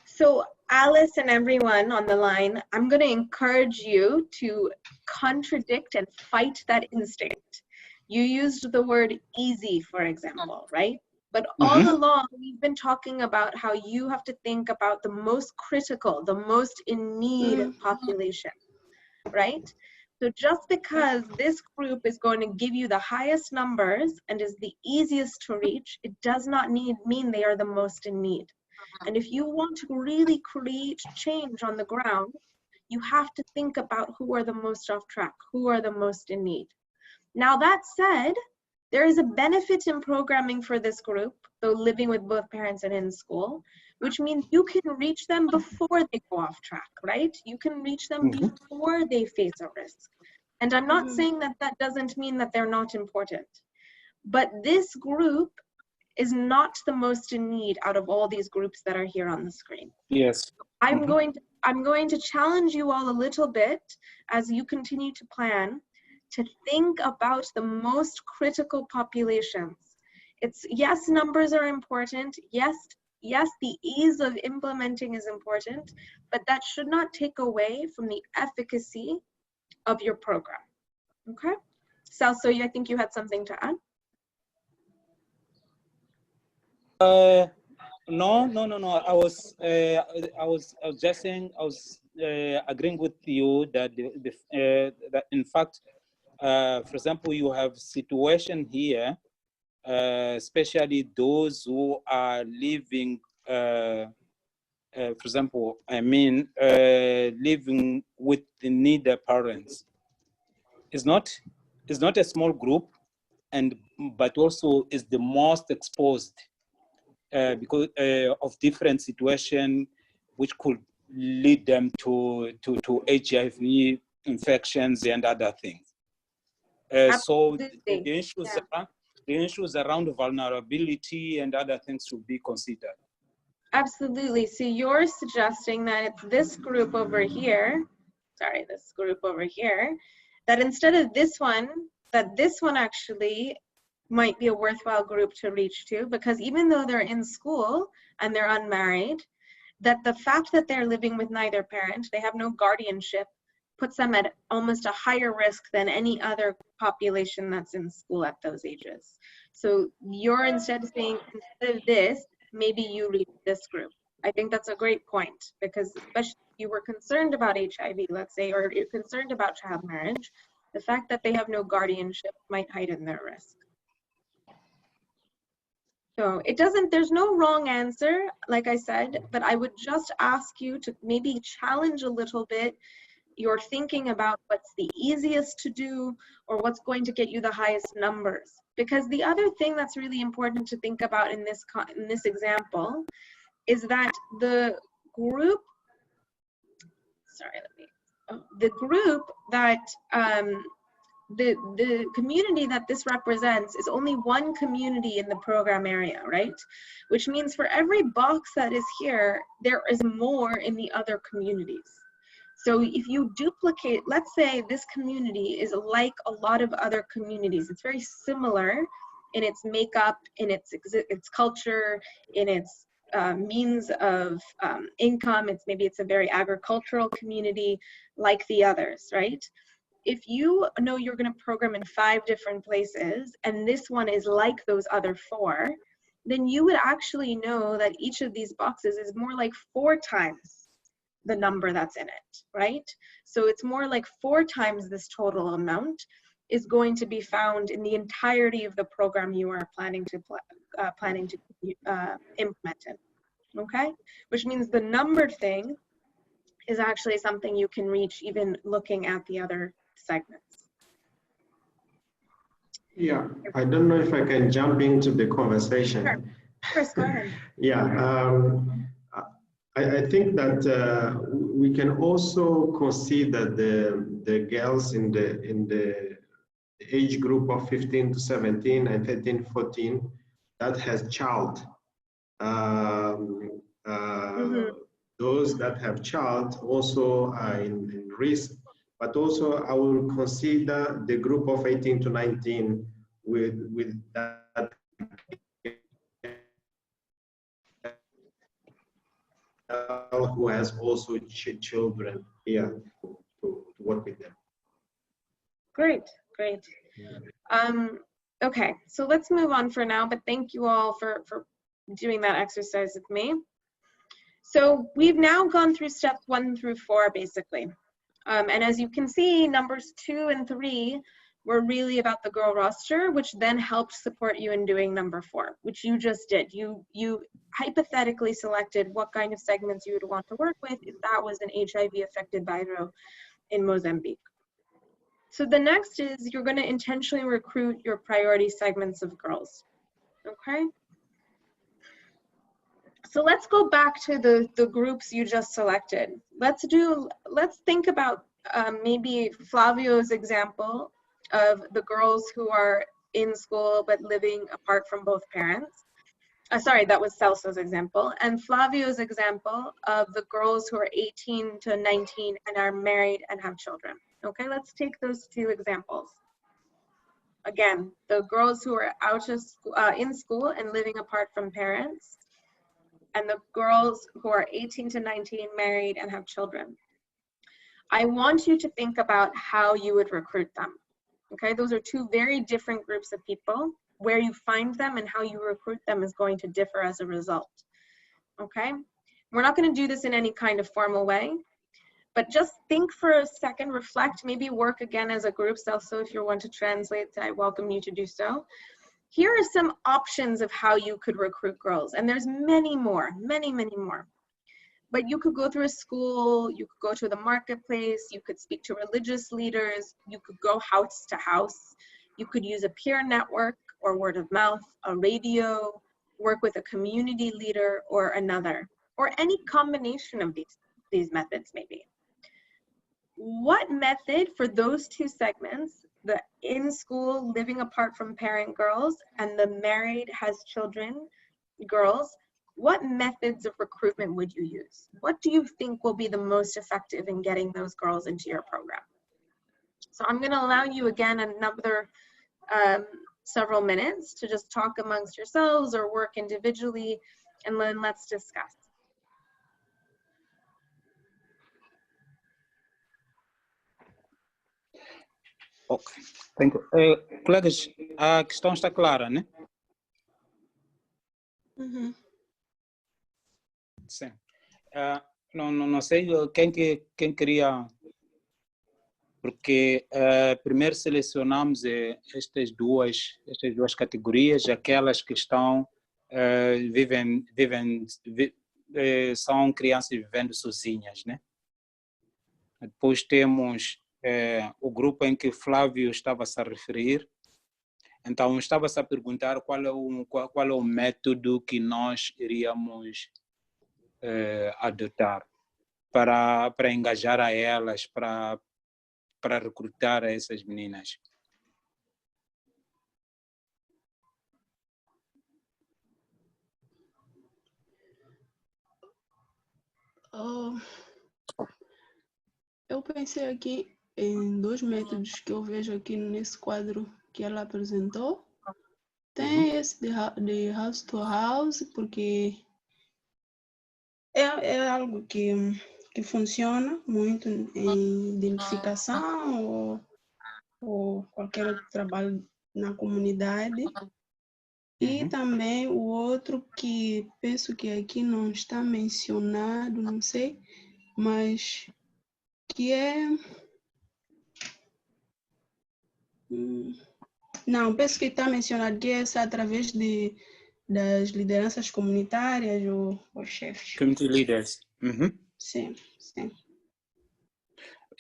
So Alice and everyone on the line, I'm going to encourage you to contradict and fight that instinct. You used the word easy, for example, right? But all along, we've been talking about how you have to think about the most critical, the most in need population, right? So just because this group is going to give you the highest numbers and is the easiest to reach, it does not mean they are the most in need. And if you want to really create change on the ground, you have to think about who are the most off track, who are the most in need. Now that said, There is a benefit in programming for this group, though living with both parents and in school, which means you can reach them before they go off track, right? You can reach them before they face a risk. And I'm not saying that that doesn't mean that they're not important, but this group is not the most in need out of all these groups that are here on the screen. Yes. I'm going to challenge you all a little bit as you continue to plan to think about the most critical populations. It's, yes, numbers are important. Yes, the ease of implementing is important, but that should not take away from the efficacy of your program. Okay? Celso, I think you had something to add. No. I was just saying, I was agreeing with you that that in fact, for example, you have situation here, especially those who are living, for example, living with the needy parents. It's not a small group, but also is the most exposed. Because of different situation which could lead them to HIV infections and other things. So the issues around vulnerability and other things should be considered. Absolutely. So you're suggesting that it's this group over here, that instead of this one, that this one actually might be a worthwhile group to reach to, because even though they're in school and they're unmarried, that the fact that they're living with neither parent, they have no guardianship, puts them at almost a higher risk than any other population that's in school at those ages. So you're instead of saying, instead of this, maybe you reach this group. I think that's a great point, because especially if you were concerned about HIV, let's say, or you're concerned about child marriage, the fact that they have no guardianship might heighten their risk. So it doesn't, there's no wrong answer, like I said, but I would just ask you to maybe challenge a little bit your thinking about what's the easiest to do or what's going to get you the highest numbers. Because the other thing that's really important to think about in this example is that the group, the group that the community that this represents is only one community in the program area, right? Which means for every box that is here, there is more in the other communities. So if you duplicate, let's say this community is like a lot of other communities. It's very similar in its makeup, in its culture, in its means of income. Maybe it's a very agricultural community like the others, right? If you know you're going to program in 5 different places and this one is like those other 4, then you would actually know that each of these boxes is more like 4 times the number that's in it, right? So it's more like 4 times this total amount is going to be found in the entirety of the program you are planning to implement it, okay? Which means the numbered thing is actually something you can reach even looking at the other segments. Yeah, I don't know if I can jump into the conversation. Sure. Chris, go ahead. Yeah, I think that we can also consider the girls in the age group of 15 to 17 and 13, 14 that has child. Those that have child also are in risk, but also I will consider the group of 18 to 19 with that who has also children here to work with them. Great. Okay, so let's move on for now, but thank you all for doing that exercise with me. So we've now gone through steps 1 through 4, basically. And as you can see, numbers 2 and 3 were really about the girl roster, which then helped support you in doing number 4, which you just did. You hypothetically selected what kind of segments you would want to work with if that was an HIV-affected biro in Mozambique. So the next is you're going to intentionally recruit your priority segments of girls. Okay? So let's go back to the groups you just selected. Let's think about maybe Flavio's example of the girls who are in school but living apart from both parents. Sorry, that was Celso's example. And Flavio's example of the girls who are 18 to 19 and are married and have children. Okay, let's take those two examples. Again, the girls who are out of school, in school and living apart from parents, and the girls who are 18 to 19 married and have children. I want you to think about how you would recruit them. Okay, those are two very different groups of people. Where you find them and how you recruit them is going to differ as a result. Okay, we're not going to do this in any kind of formal way, but just think for a second, reflect, maybe work again as a group. So if you want to translate, I welcome you to do so. Here are some options of how you could recruit girls, and there's many more, many more. But you could go through a school, you could go to the marketplace, you could speak to religious leaders, you could go house to house, you could use a peer network or word of mouth, a radio, work with a community leader or another, or any combination of these methods maybe. What method for those two segments, the in school living apart from parent girls and the married has children girls, what methods of recruitment would you use? What do you think will be the most effective in getting those girls into your program? So I'm going to allow you again another several minutes to just talk amongst yourselves or work individually, and then let's discuss. Ok, thank you. Colegas, a questão está clara, né? Uhum. Sim. Não sei quem queria, porque primeiro selecionamos estas duas categorias, aquelas que estão são crianças vivendo sozinhas, né? Depois temos o grupo em que Flávio estava-se a referir. Então, estava-se a perguntar qual é o método que nós iríamos adotar para engajar a elas, para recrutar a essas meninas. Eu pensei aqui em dois métodos que eu vejo aqui nesse quadro que ela apresentou. Tem esse de house to house, porque é algo que funciona muito em identificação ou qualquer outro trabalho na comunidade. E também o outro que penso que aqui não está mencionado, não sei, mas que é... Não, penso que está mencionado que é através das lideranças comunitárias ou chefes. Community leaders. Sim.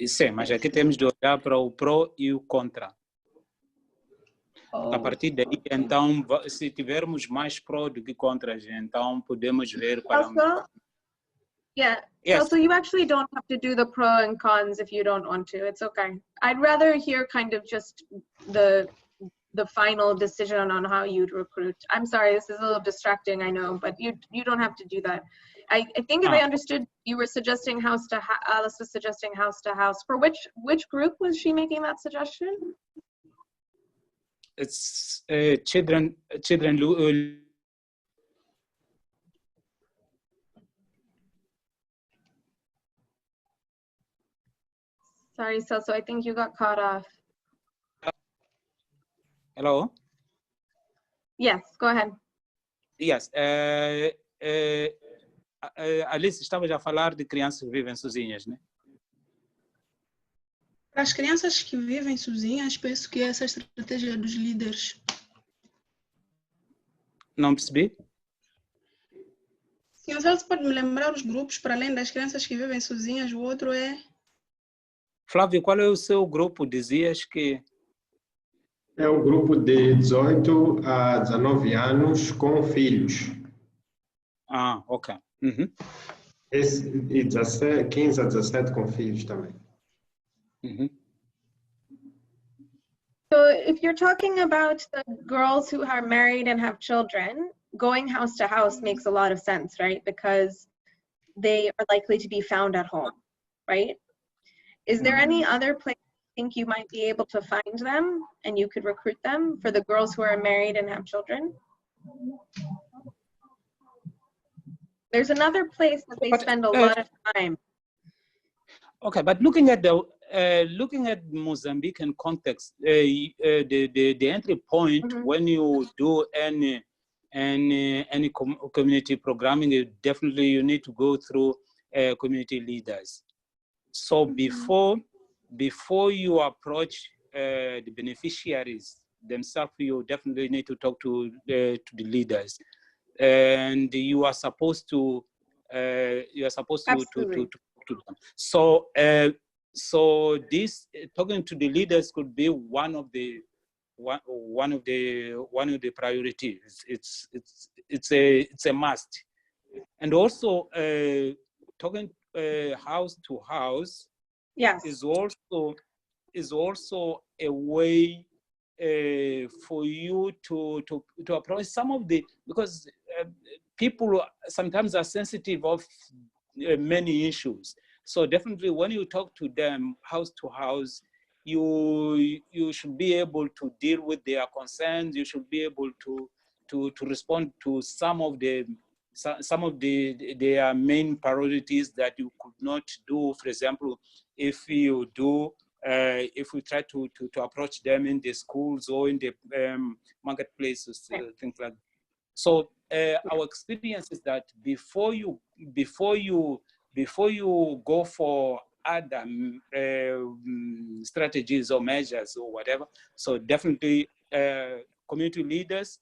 Sim, mas aqui temos de olhar para o pró e o contra. A partir daí, okay. Então, se tivermos mais pró do que contras, então podemos ver qual é o melhor. Yeah. Yes. So you actually don't have to do the pro and cons if you don't want to. It's okay. I'd rather hear kind of just the final decision on how you'd recruit. I'm sorry, this is a little distracting, I know, but you don't have to do that. I think if I understood, you were suggesting Alice was suggesting house to house. For which group was she making that suggestion? It's children. Sorry, Celso, I think you got caught off. Hello? Yes, go ahead. Yes. Alice, estava já a falar de crianças que vivem sozinhas, né? Para as crianças que vivem sozinhas, penso que essa estratégia dos líderes. Não percebi? Sim, você pode me lembrar os grupos, para além das crianças que vivem sozinhas, o outro é... Flávio, qual é o seu grupo? Dizias que... É um grupo de 18 a 19 anos com filhos. Ah, ok. Uhum. E 17, 15 a 17 com filhos também. Uhum. So if you're talking about the girls who are married and have children, going house to house makes a lot of sense, right? Because they are likely to be found at home, right? Is there any other place you think you might be able to find them and you could recruit them for the girls who are married and have children? There's another place that they spend a lot of time. Okay, but looking at Mozambican context, the entry point when you do any community programming, you need to go through community leaders. So before you approach the beneficiaries themselves, you definitely need to talk to the leaders, and you are supposed to talk to them. So this talking to the leaders could be one of the priorities. It's a must, and also talking house to house. Yes. is also a way for you to approach some of the, because people sometimes are sensitive of many issues. So definitely when you talk to them house to house, you should be able to deal with their concerns. You should be able to respond to some of their main priorities that you could not do. For example, if we try to approach them in the schools or in the marketplaces, things like that. So our experience is that before you go for other strategies or measures or whatever, so definitely community leaders,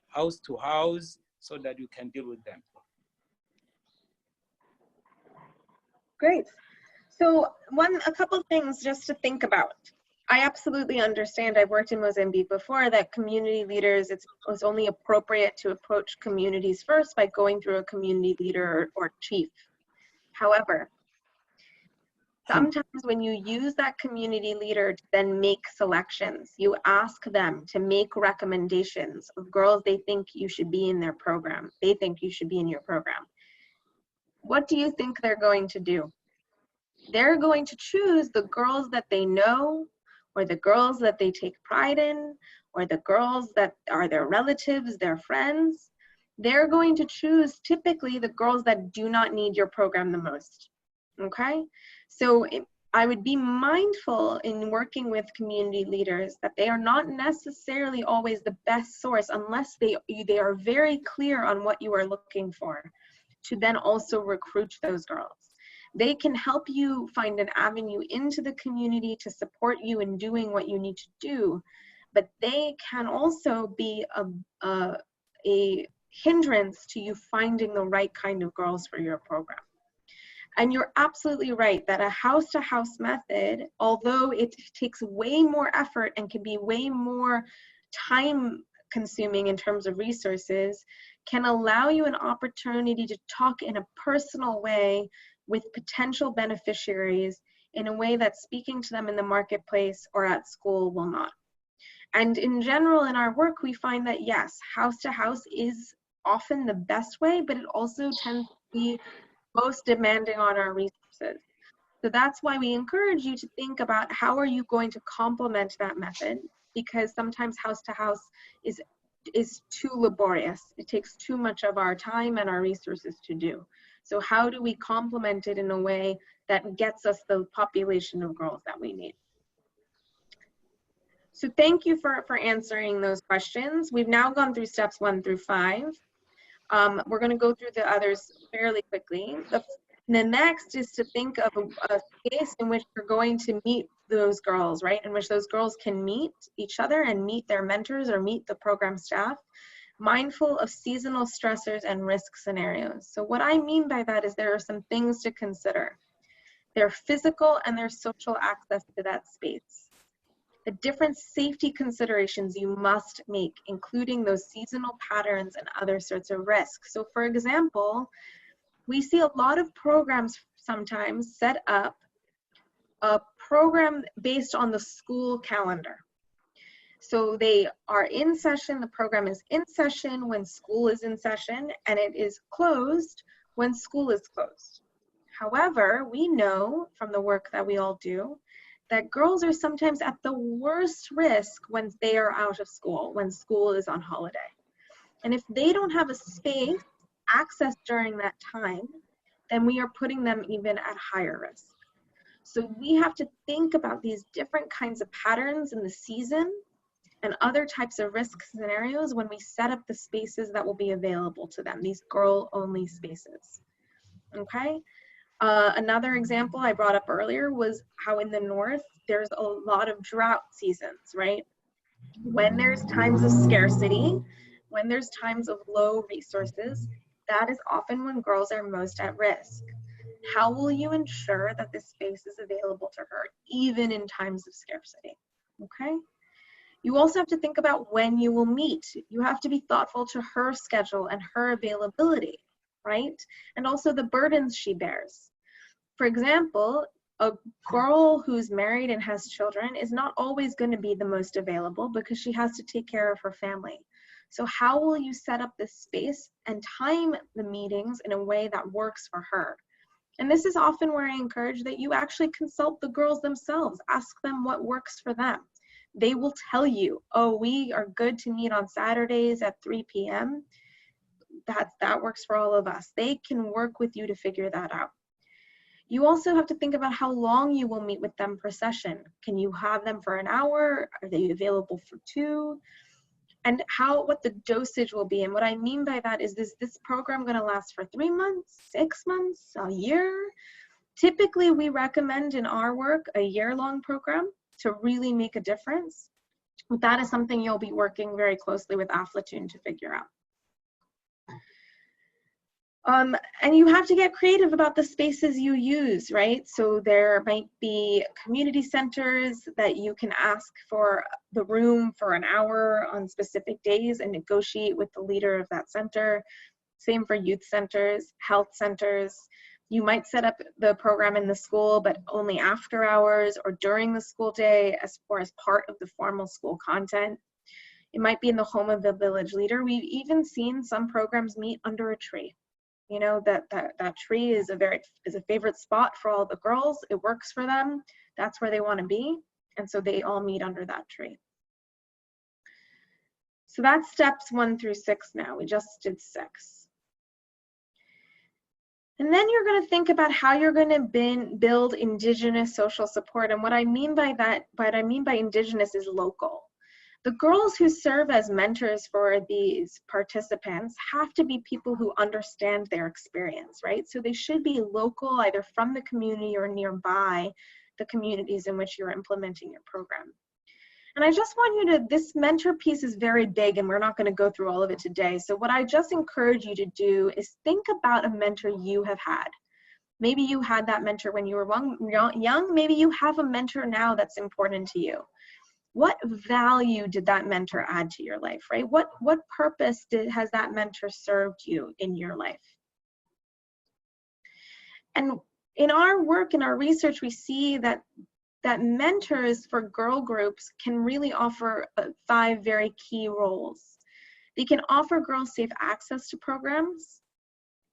house to house, so that you can deal with them. Great. So a couple things just to think about. I absolutely understand, I've worked in Mozambique before, that community leaders, it's only appropriate to approach communities first by going through a community leader or chief. However, sometimes when you use that community leader to then make selections, you ask them to make recommendations of girls they think you should be in their program, they think you should be in your program. What do you think they're going to do? They're going to choose the girls that they know, or the girls that they take pride in, or the girls that are their relatives, their friends. They're going to choose typically the girls that do not need your program the most, okay? So I would be mindful in working with community leaders that they are not necessarily always the best source unless they are very clear on what you are looking for, to then also recruit those girls. They can help you find an avenue into the community to support you in doing what you need to do, but they can also be a hindrance to you finding the right kind of girls for your program. And you're absolutely right that a house-to-house method, although it takes way more effort and can be way more time-consuming in terms of resources, can allow you an opportunity to talk in a personal way with potential beneficiaries in a way that speaking to them in the marketplace or at school will not. And in general, in our work, we find that yes, house to house is often the best way, but it also tends to be most demanding on our resources. So that's why we encourage you to think about how are you going to complement that method, because sometimes house to house is too laborious. It takes too much of our time and our resources to do. So how do we complement it in a way that gets us the population of girls that we need? So thank you for answering those questions. We've now gone through steps 1 through 5. We're going to go through the others fairly quickly. The next is to think of a space in which you're going to meet those girls, right? In which those girls can meet each other and meet their mentors or meet the program staff, mindful of seasonal stressors and risk scenarios. So what I mean by that is there are some things to consider. their physical and their social access to that space. The different safety considerations you must make, including those seasonal patterns and other sorts of risks. So for example, we see a lot of programs sometimes set up a program based on the school calendar. So they are in session, the program is in session when school is in session, and it is closed when school is closed. However, we know from the work that we all do that girls are sometimes at the worst risk when they are out of school, when school is on holiday. And if they don't have a space access during that time, then we are putting them even at higher risk. So we have to think about these different kinds of patterns in the season and other types of risk scenarios when we set up the spaces that will be available to them, these girl-only spaces, okay? Another example I brought up earlier was how in the north, there's a lot of drought seasons, right? When there's times of scarcity, when there's times of low resources, that is often when girls are most at risk. How will you ensure that this space is available to her, even in times of scarcity, okay? You also have to think about when you will meet. You have to be thoughtful to her schedule and her availability, right? And also the burdens she bears. For example, a girl who's married and has children is not always going to be the most available because she has to take care of her family. So how will you set up this space and time the meetings in a way that works for her? And this is often where I encourage that you actually consult the girls themselves. Ask them what works for them. They will tell you, oh, we are good to meet on Saturdays at 3 p.m. That works for all of us. They can work with you to figure that out. You also have to think about how long you will meet with them per session. Can you have them for an hour? Are they available for 2? And what the dosage will be. And what I mean by that is this program going to last for 3 months, 6 months, a year? Typically, we recommend in our work a year-long program to really make a difference. That is something you'll be working very closely with Aflatoon to figure out. And you have to get creative about the spaces you use, right? So there might be community centers that you can ask for the room for an hour on specific days and negotiate with the leader of that center. Same for youth centers, health centers. You might set up the program in the school, but only after hours or during the school day as part of the formal school content. It might be in the home of the village leader. We've even seen some programs meet under a tree. You know, that tree is a favorite spot for all the girls. It works for them. That's where they want to be. And so they all meet under that tree. So that's steps 1 through 6 now. We just did 6. And then you're going to think about how you're going to build Indigenous social support. And what I mean by Indigenous is local. The girls who serve as mentors for these participants have to be people who understand their experience, right? So they should be local, either from the community or nearby the communities in which you're implementing your program. And I just want you to, this mentor piece is very big and we're not going to go through all of it today. So what I just encourage you to do is think about a mentor you have had. Maybe you had that mentor when you were young. Maybe you have a mentor now that's important to you. What value did that mentor add to your life, right? What purpose has that mentor served you in your life? And in our work, in our research, we see that mentors for girl groups can really offer 5 very key roles. They can offer girls safe access to programs,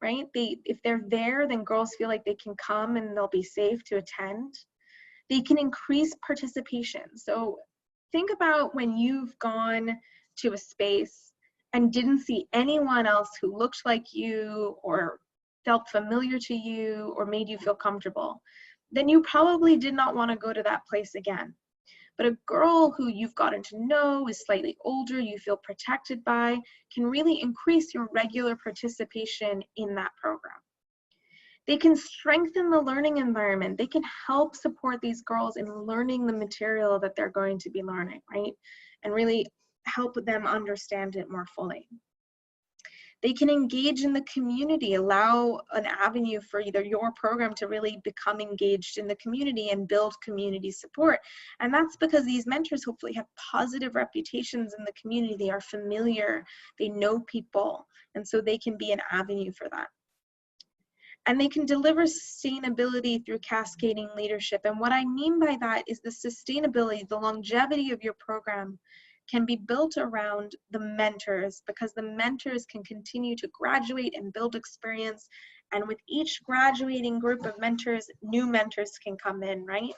right? If they're there, then girls feel like they can come and they'll be safe to attend. They can increase participation. So think about when you've gone to a space and didn't see anyone else who looked like you or felt familiar to you or made you feel comfortable. Then you probably did not want to go to that place again. But a girl who you've gotten to know, is slightly older, you feel protected by, can really increase your regular participation in that program. They can strengthen the learning environment. They can help support these girls in learning the material that they're going to be learning, right? And really help them understand it more fully. They can engage in the community, allow an avenue for either your program to really become engaged in the community and build community support. And that's because these mentors hopefully have positive reputations in the community. They are familiar, they know people, and so they can be an avenue for that. And they can deliver sustainability through cascading leadership. And what I mean by that is the sustainability, the longevity of your program can be built around the mentors, because the mentors can continue to graduate and build experience. And with each graduating group of mentors, new mentors can come in, right?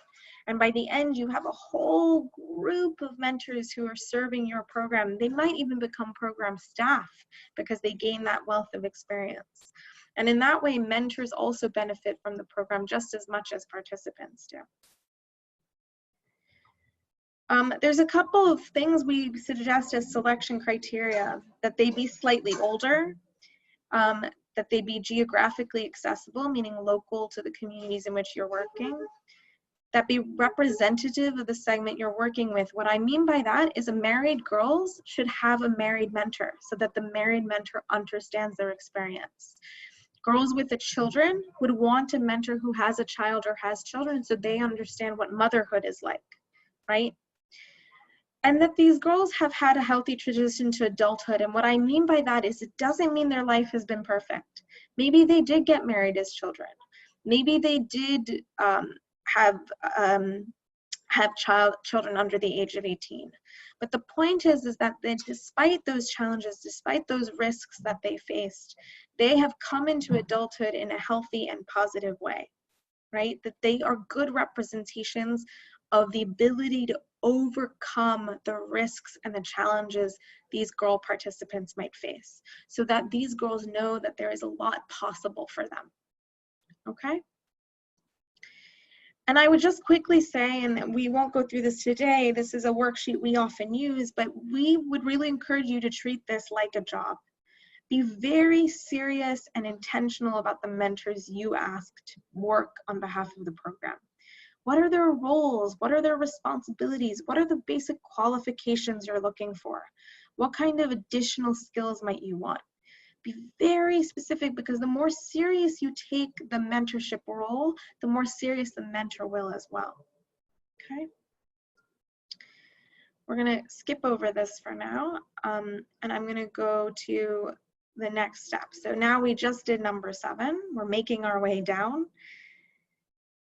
And by the end, you have a whole group of mentors who are serving your program. They might even become program staff because they gain that wealth of experience. And in that way, mentors also benefit from the program just as much as participants do. There's a couple of things we suggest as selection criteria: that they be slightly older, that they be geographically accessible, meaning local to the communities in which you're working, that be representative of the segment you're working with. What I mean by that is married girls should have a married mentor so that the married mentor understands their experience. Girls with the children would want a mentor who has a child or has children so they understand what motherhood is like, right? And that these girls have had a healthy transition to adulthood. And what I mean by that is it doesn't mean their life has been perfect. Maybe they did get married as children. Maybe they did have children under the age of 18. But the point is that despite those challenges, despite those risks that they faced, they have come into adulthood in a healthy and positive way, right? That they are good representations of the ability to overcome the risks and the challenges these girl participants might face, so that these girls know that there is a lot possible for them, okay? And I would just quickly say, and we won't go through this today, this is a worksheet we often use, but we would really encourage you to treat this like a job. Be very serious and intentional about the mentors you ask to work on behalf of the program. What are their roles? What are their responsibilities? What are the basic qualifications you're looking for? What kind of additional skills might you want? Be very specific, because the more serious you take the mentorship role, the more serious the mentor will as well, okay? We're gonna skip over this for now, and I'm gonna go to the next step. So now we just did number 7. We're making our way down.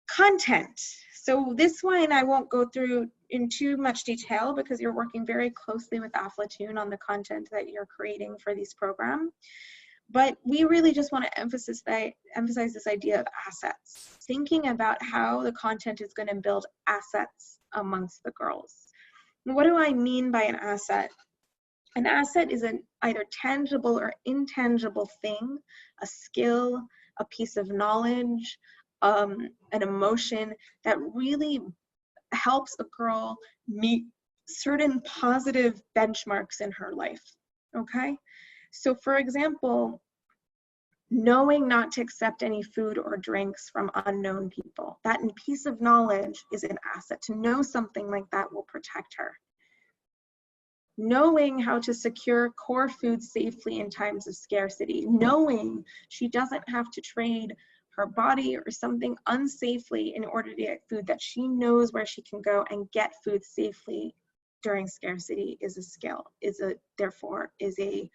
Content. So this one I won't go through in too much detail because you're working very closely with Aflatoon on the content that you're creating for these programs. But we really just want to emphasize this idea of assets, thinking about how the content is going to build assets amongst the girls. And what do I mean by an asset? An asset is an either tangible or intangible thing, a skill, a piece of knowledge, an emotion that really helps a girl meet certain positive benchmarks in her life, okay? So for example, knowing not to accept any food or drinks from unknown people, that piece of knowledge is an asset. To know something like that will protect her. Knowing how to secure core food safely in times of scarcity, knowing she doesn't have to trade her body or something unsafely in order to get food, that she knows where she can go and get food safely during scarcity is a skill, therefore is a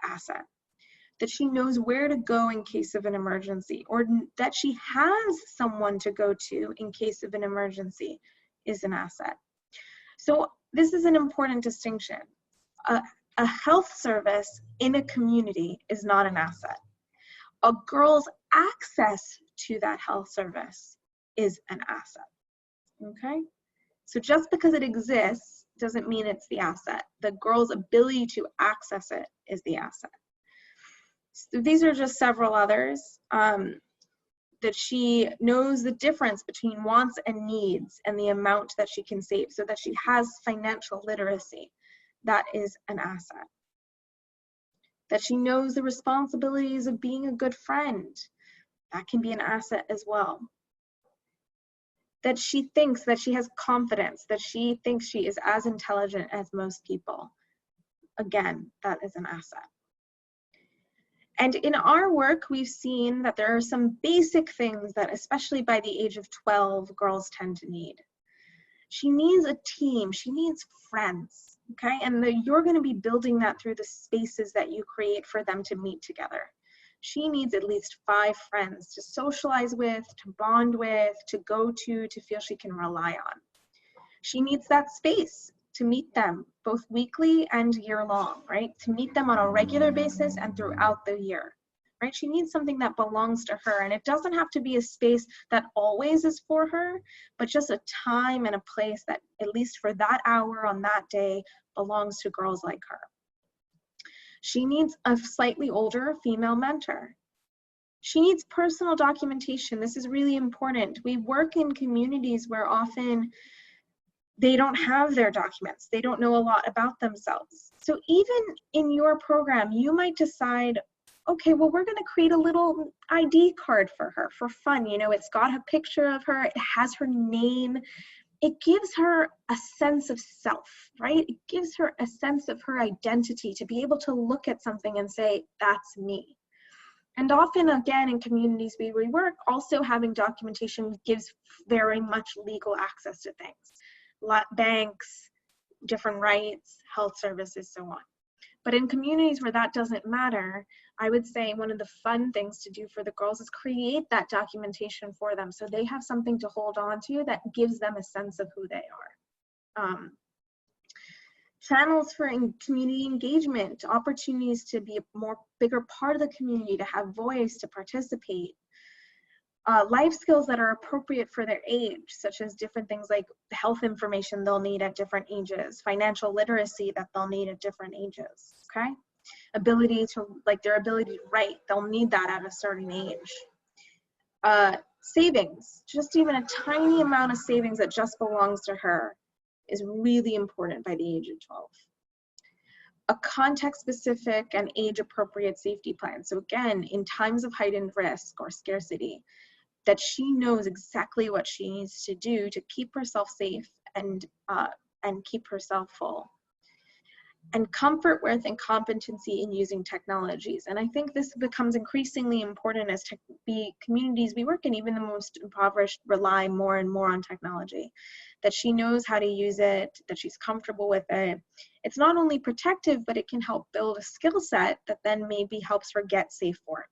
asset. That she knows where to go in case of an emergency, or that she has someone to go to in case of an emergency is an asset. So this is an important distinction. A health service in a community is not an asset. A girl's access to that health service is an asset, okay? So just because it exists doesn't mean it's the asset. The girl's ability to access it is the asset. So these are just several others. That she knows the difference between wants and needs and the amount that she can save, so that she has financial literacy. That is an asset. That she knows the responsibilities of being a good friend. That can be an asset as well. That she thinks that she has confidence, that she thinks she is as intelligent as most people. Again, that is an asset. And in our work, we've seen that there are some basic things that, especially by the age of 12, girls tend to need. She needs a team, she needs friends, okay? And you're gonna be building that through the spaces that you create for them to meet together. She needs at least 5 friends to socialize with, to bond with, to go to feel she can rely on. She needs that space to meet them both weekly and year-long, right? To meet them on a regular basis and throughout the year, right? She needs something that belongs to her, and it doesn't have to be a space that always is for her, but just a time and a place that, at least for that hour on that day, belongs to girls like her. She needs a slightly older female mentor. She needs personal documentation. This is really important. We work in communities where often they don't have their documents. They don't know a lot about themselves. So even in your program, you might decide, okay, well, we're gonna create a little ID card for her for fun. You know, it's got a picture of her, it has her name. It gives her a sense of self, right? It gives her a sense of her identity to be able to look at something and say, that's me. And often, again, in communities we work, also having documentation gives very much legal access to things. Banks, different rights, health services, so on. But in communities where that doesn't matter, I would say one of the fun things to do for the girls is create that documentation for them so they have something to hold on to that gives them a sense of who they are. Channels for community engagement, opportunities to be a bigger part of the community, to have voice, to participate. Life skills that are appropriate for their age, such as different things like health information they'll need at different ages, financial literacy that they'll need at different ages, okay? Their ability to write, they'll need that at a certain age. Savings, just even a tiny amount of savings that just belongs to her is really important by the age of 12. A context-specific and age-appropriate safety plan. So again, in times of heightened risk or scarcity, that she knows exactly what she needs to do to keep herself safe and keep herself full. And comfort with and competency in using technologies. And I think this becomes increasingly important as communities we work in, even the most impoverished, rely more and more on technology. That she knows how to use it, that she's comfortable with it. It's not only protective, but it can help build a skill set that then maybe helps her get safe work.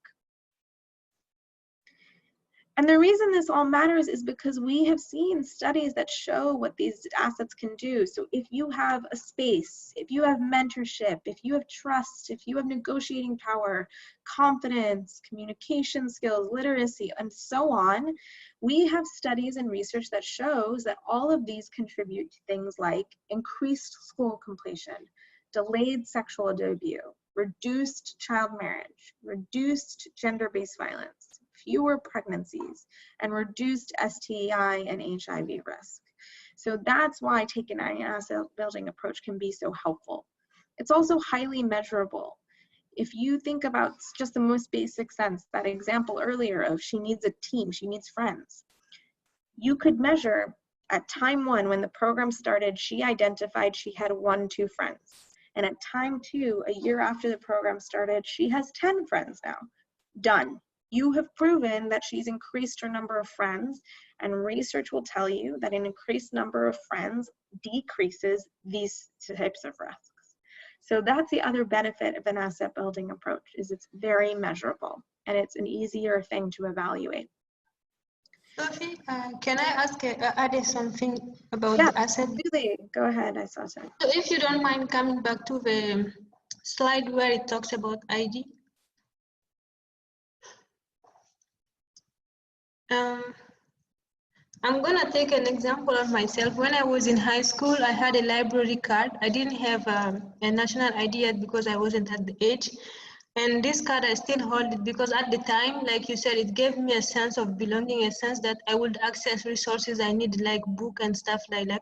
And the reason this all matters is because we have seen studies that show what these assets can do. So if you have a space, if you have mentorship, if you have trust, if you have negotiating power, confidence, communication skills, literacy, and so on, we have studies and research that shows that all of these contribute to things like increased school completion, delayed sexual debut, reduced child marriage, reduced gender-based violence, fewer pregnancies, and reduced STI and HIV risk. So that's why taking an asset building approach can be so helpful. It's also highly measurable. If you think about just the most basic sense, that example earlier of she needs a team, she needs friends. You could measure at time 1 when the program started, she identified she had 1-2 friends. And at time 2, a year after the program started, she has 10 friends now. Done. You have proven that she's increased her number of friends, and research will tell you that an increased number of friends decreases these types of risks. So that's the other benefit of an asset building approach, is it's very measurable and it's an easier thing to evaluate. Sophie, can I add something about Yeah, the asset? absolutely. Go ahead, I saw that. So if you don't mind coming back to the slide where it talks about ID. I'm gonna take an example of myself. When I was in high school, I had a library card. I didn't have a national ID yet because I wasn't at the age. And this card, I still hold it because at the time, like you said, it gave me a sense of belonging, a sense that I would access resources I need, like book and stuff like that,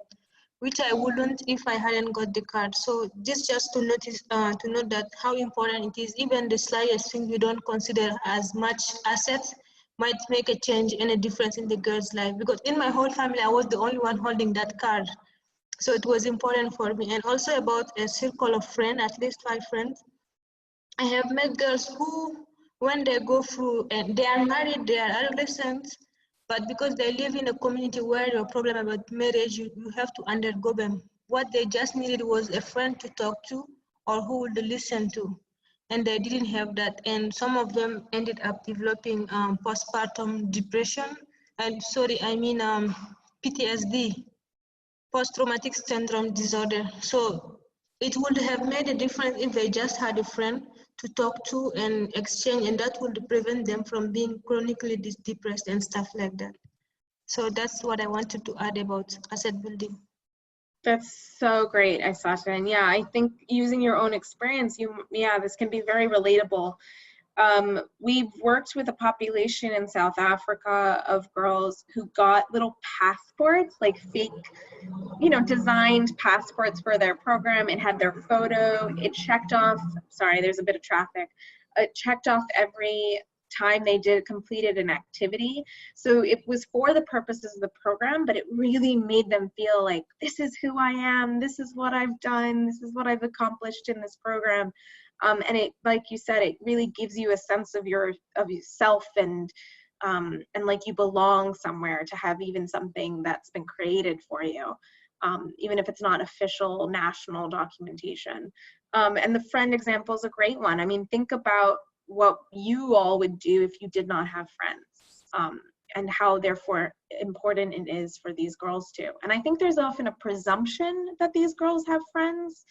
which I wouldn't if I hadn't got the card. So this just to notice, to note that how important it is. Even the slightest thing you don't consider as much assets might make a change and a difference in the girl's life. Because in my whole family, I was the only one holding that card. So it was important for me. And also about a circle of friends, at least 5 friends. I have met girls who when they go through, and they are married, they are adolescents, but because they live in a community where your problem about marriage, you have to undergo them. What they just needed was a friend to talk to or who would listen to. And they didn't have that. And some of them ended up developing postpartum depression. And sorry, I mean PTSD, post-traumatic syndrome disorder. So it would have made a difference if they just had a friend to talk to and exchange, and that would prevent them from being chronically depressed and stuff like that. So that's what I wanted to add about asset building. That's so great, Aisata. And yeah, I think using your own experience, this can be very relatable. We've worked with a population in South Africa of girls who got little passports, like fake, designed passports for their program. It had their photo. It checked off, sorry, there's a bit of traffic. It checked off every time they completed an activity. So it was for the purposes of the program, but it really made them feel like, this is who I am, this is what I've done, this is what I've accomplished in this program. And it, like you said, it really gives you a sense of yourself and like you belong somewhere, to have even something that's been created for you, even if it's not official national documentation. And the friend example is a great one. I mean, think about what you all would do if you did not have friends, and how therefore important it is for these girls too. And I think there's often a presumption that these girls have friends,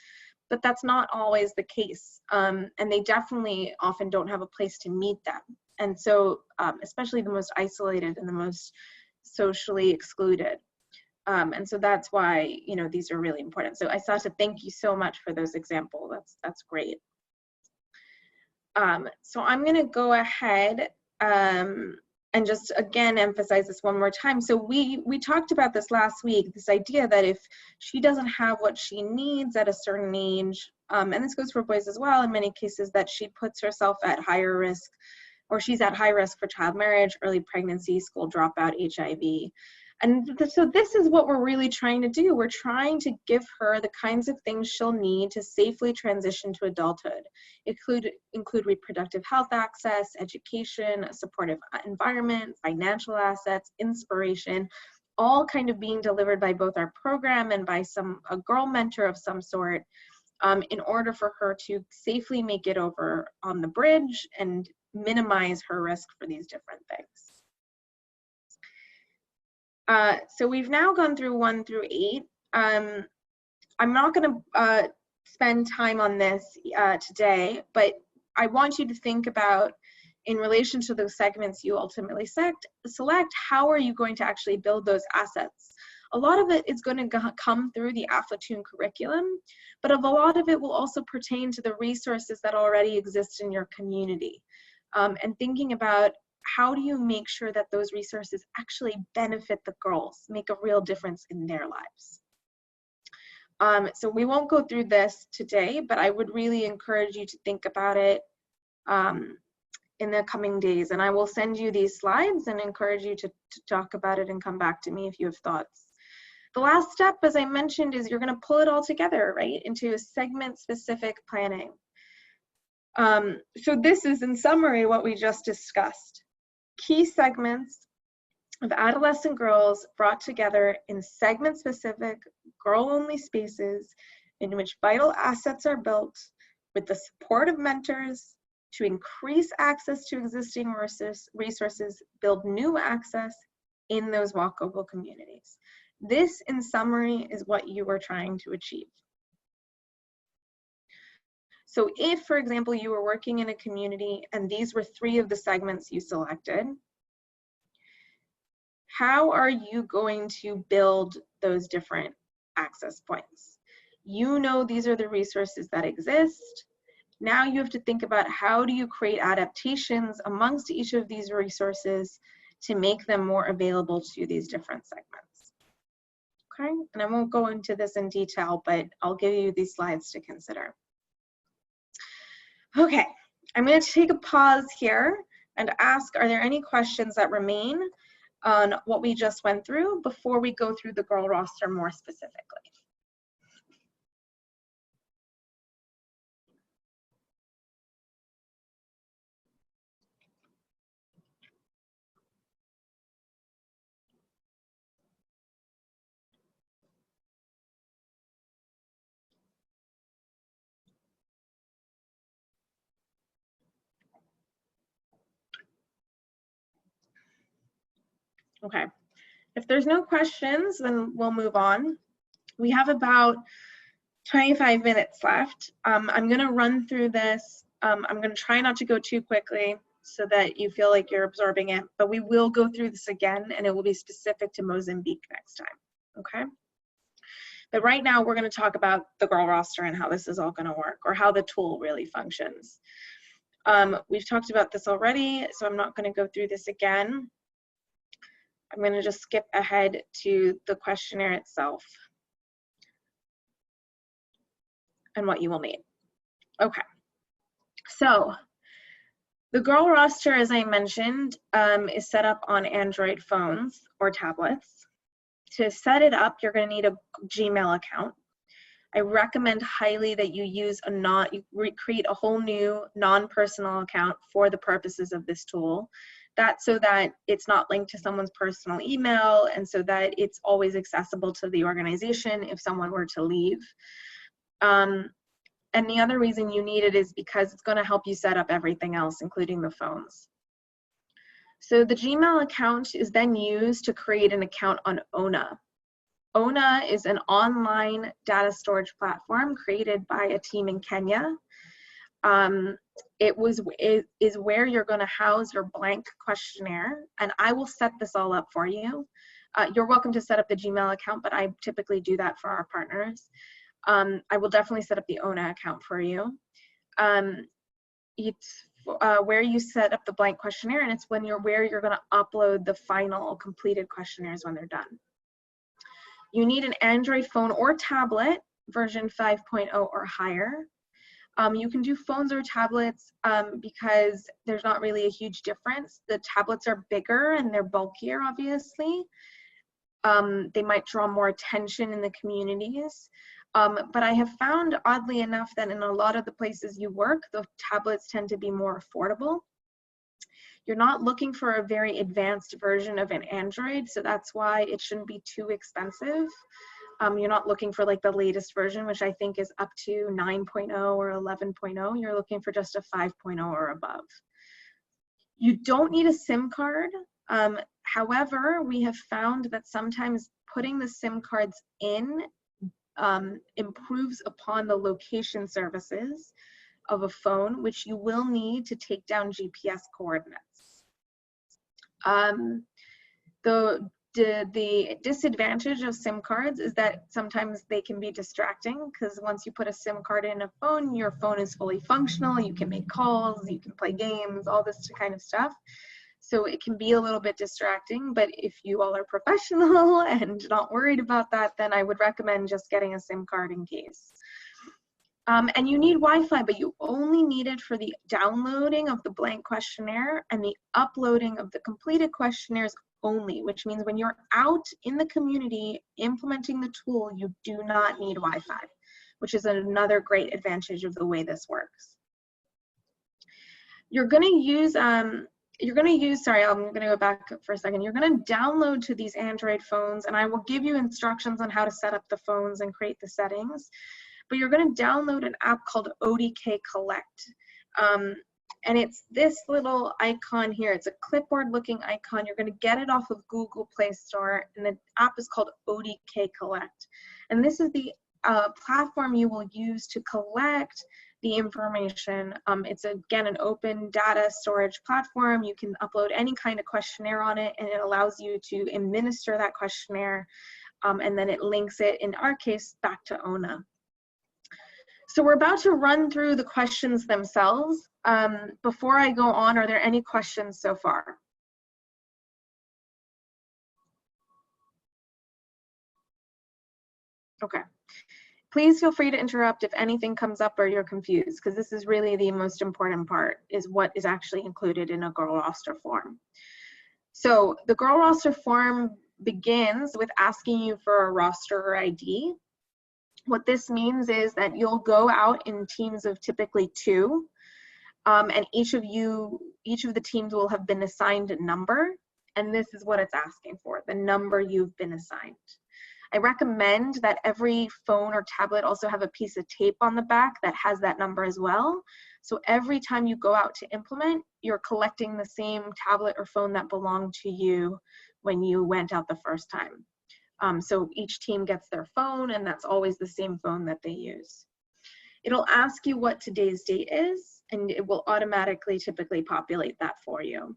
but that's not always the case. And they definitely often don't have a place to meet them. And so, especially the most isolated and the most socially excluded. And so that's why, these are really important. So Aisata, thank you so much for those examples. That's great. So I'm gonna go ahead and just again emphasize this one more time. So we talked about this last week, this idea that if she doesn't have what she needs at a certain age, and this goes for boys as well in many cases, that she puts herself at higher risk, or she's at high risk for child marriage, early pregnancy, school dropout, HIV. And so this is what we're really trying to do. We're trying to give her the kinds of things she'll need to safely transition to adulthood. Include reproductive health access, education, a supportive environment, financial assets, inspiration, all kind of being delivered by both our program and by a girl mentor of some sort, in order for her to safely make it over on the bridge and minimize her risk for these different things. So we've now gone through 1 through 8. I'm not going to spend time on this today, but I want you to think about, in relation to those segments you ultimately select, how are you going to actually build those assets? A lot of it is going to come through the Aflatoon curriculum, but a lot of it will also pertain to the resources that already exist in your community. And thinking about, how do you make sure that those resources actually benefit the girls, make a real difference in their lives? So we won't go through this today, but I would really encourage you to think about it in the coming days. And I will send you these slides and encourage you to talk about it and come back to me if you have thoughts. The last step, as I mentioned, is you're going to pull it all together, right, into a segment-specific planning. So this is, in summary, what we just discussed. Key segments of adolescent girls brought together in segment-specific, girl-only spaces in which vital assets are built with the support of mentors to increase access to existing resources, build new access in those walkable communities. This, in summary, is what you are trying to achieve. So if, for example, you were working in a community and these were 3 of the segments you selected, how are you going to build those different access points? You know these are the resources that exist. Now you have to think about, how do you create adaptations amongst each of these resources to make them more available to these different segments. Okay, and I won't go into this in detail, but I'll give you these slides to consider. Okay, I'm going to take a pause here and ask, are there any questions that remain on what we just went through before we go through the girl roster more specifically? Okay. If there's no questions, then we'll move on. We have about 25 minutes left. I'm going to run through this. I'm going to try not to go too quickly so that you feel like you're absorbing it, but we will go through this again, and it will be specific to Mozambique next time, okay? But right now, we're going to talk about the girl roster and how this is all going to work, or how the tool really functions. We've talked about this already, so I'm not going to go through this again. I'm going to just skip ahead to the questionnaire itself and what you will need. Okay, so the girl roster, as I mentioned, is set up on Android phones or tablets. To set it up, you're going to need a Gmail account. I recommend highly that you use create a whole new non-personal account for the purposes of this tool. That's so that it's not linked to someone's personal email, and so that it's always accessible to the organization if someone were to leave. And the other reason you need it is because it's going to help you set up everything else, including the phones. So the Gmail account is then used to create an account on ONA. ONA is an online data storage platform created by a team in Kenya. It is where you're going to house your blank questionnaire, and I will set this all up for you. You're welcome to set up the Gmail account, but I typically do that for our partners. I will definitely set up the ONA account for you. It's where you set up the blank questionnaire, and it's where you're going to upload the final completed questionnaires when they're done. You need an Android phone or tablet, version 5.0 or higher. You can do phones or tablets because there's not really a huge difference. The tablets are bigger and they're bulkier, obviously. They might draw more attention in the communities. But I have found, oddly enough, that in a lot of the places you work, the tablets tend to be more affordable. You're not looking for a very advanced version of an Android, so that's why it shouldn't be too expensive. You're not looking for like the latest version, which I think is up to 9.0 or 11.0. You're looking for just a 5.0 or above. You don't need a SIM card. However, we have found that sometimes putting the SIM cards in improves upon the location services of a phone, which you will need to take down GPS coordinates. The disadvantage of SIM cards is that sometimes they can be distracting, because once you put a SIM card in a phone, your phone is fully functional, you can make calls, you can play games, all this kind of stuff. So it can be a little bit distracting, but if you all are professional and not worried about that, then I would recommend just getting a SIM card in case. And you need Wi-Fi, but you only need it for the downloading of the blank questionnaire and the uploading of the completed questionnaires only, which means when you're out in the community implementing the tool, you do not need Wi-Fi, which is another great advantage of the way this works. You're going to use, sorry, I'm going to go back for a second. You're going to download to these Android phones, and I will give you instructions on how to set up the phones and create the settings. But you're going to download an app called ODK Collect. And it's this little icon here. It's a clipboard looking icon. You're going to get it off of Google Play Store, and the app is called ODK Collect. And this is the platform you will use to collect the information. It's again an open data storage platform. You can upload any kind of questionnaire on it, and it allows you to administer that questionnaire, and then it links it, in our case, back to ONA. So we're about to run through the questions themselves. Before I go on, are there any questions so far? Okay. Please feel free to interrupt if anything comes up or you're confused, because this is really the most important part, is what is actually included in a girl roster form. So the girl roster form begins with asking you for a roster ID. What this means is that you'll go out in teams of typically 2, and each of the teams will have been assigned a number, and this is what it's asking for, the number you've been assigned. I recommend that every phone or tablet also have a piece of tape on the back that has that number as well. So every time you go out to implement, you're collecting the same tablet or phone that belonged to you when you went out the first time. So each team gets their phone, and that's always the same phone that they use. It'll ask you what today's date is, and it will automatically typically populate that for you.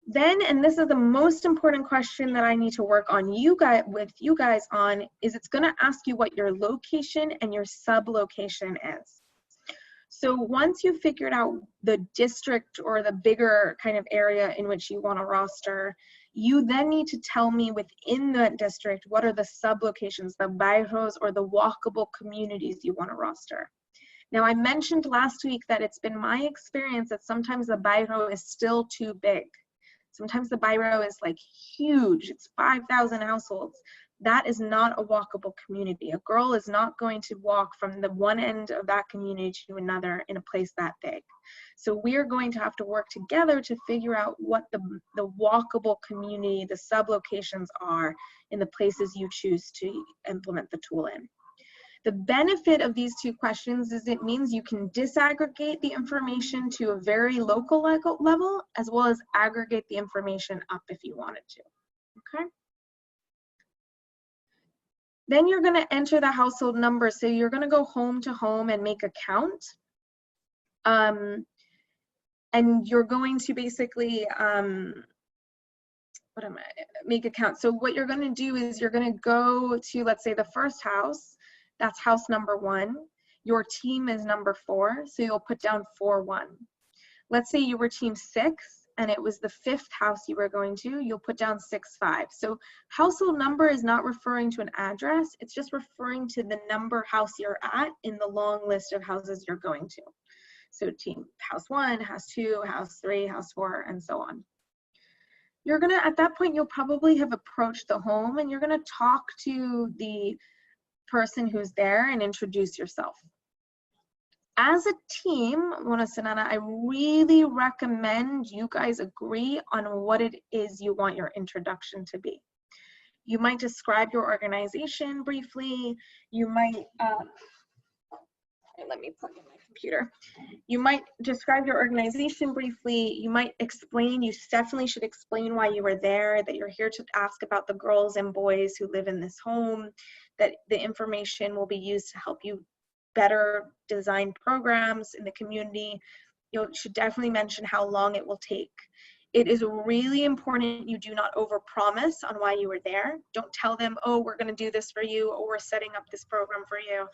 Then, and this is the most important question that I need to work on with you guys on, is it's going to ask you what your location and your sub-location is. So once you've figured out the district or the bigger kind of area in which you want to roster, you then need to tell me within that district what are the sub-locations, the bairros or the walkable communities you want to roster. Now, I mentioned last week that it's been my experience that sometimes the bairro is still too big. Sometimes the bairro is like huge, it's 5,000 households. That is not a walkable community. A girl is not going to walk from the one end of that community to another in a place that big. So we're going to have to work together to figure out what the walkable community, the sub-locations are in the places you choose to implement the tool in. The benefit of these two questions is it means you can disaggregate the information to a very local level, as well as aggregate the information up if you wanted to, okay? Then you're gonna enter the household number. So you're gonna go home to home and make a count. And you're going to basically, make a count. So what you're gonna do is you're gonna go to, let's say, the first house. That's house number 1. Your team is number 4, so you'll put down 4-1. Let's say you were team 6 and it was the 5th house you were going to, you'll put down 6-5. So household number is not referring to an address, it's just referring to the number house you're at in the long list of houses you're going to. So team house 1, house 2, house 3, house 4, and so on. You're gonna, at that point, you'll probably have approached the home and you're gonna talk to the person who's there and introduce yourself. As a team, Mona Sanana, I really recommend you guys agree on what it is you want your introduction to be. You might describe your organization briefly. You might, let me plug in my computer. You might describe your organization briefly. You might explain, you definitely should explain why you were there, that you're here to ask about the girls and boys who live in this home, that the information will be used to help you better design programs in the community. You should definitely mention how long it will take. It is really important you do not overpromise on why you were there. Don't tell them, oh, we're going to do this for you, or we're setting up this program for you,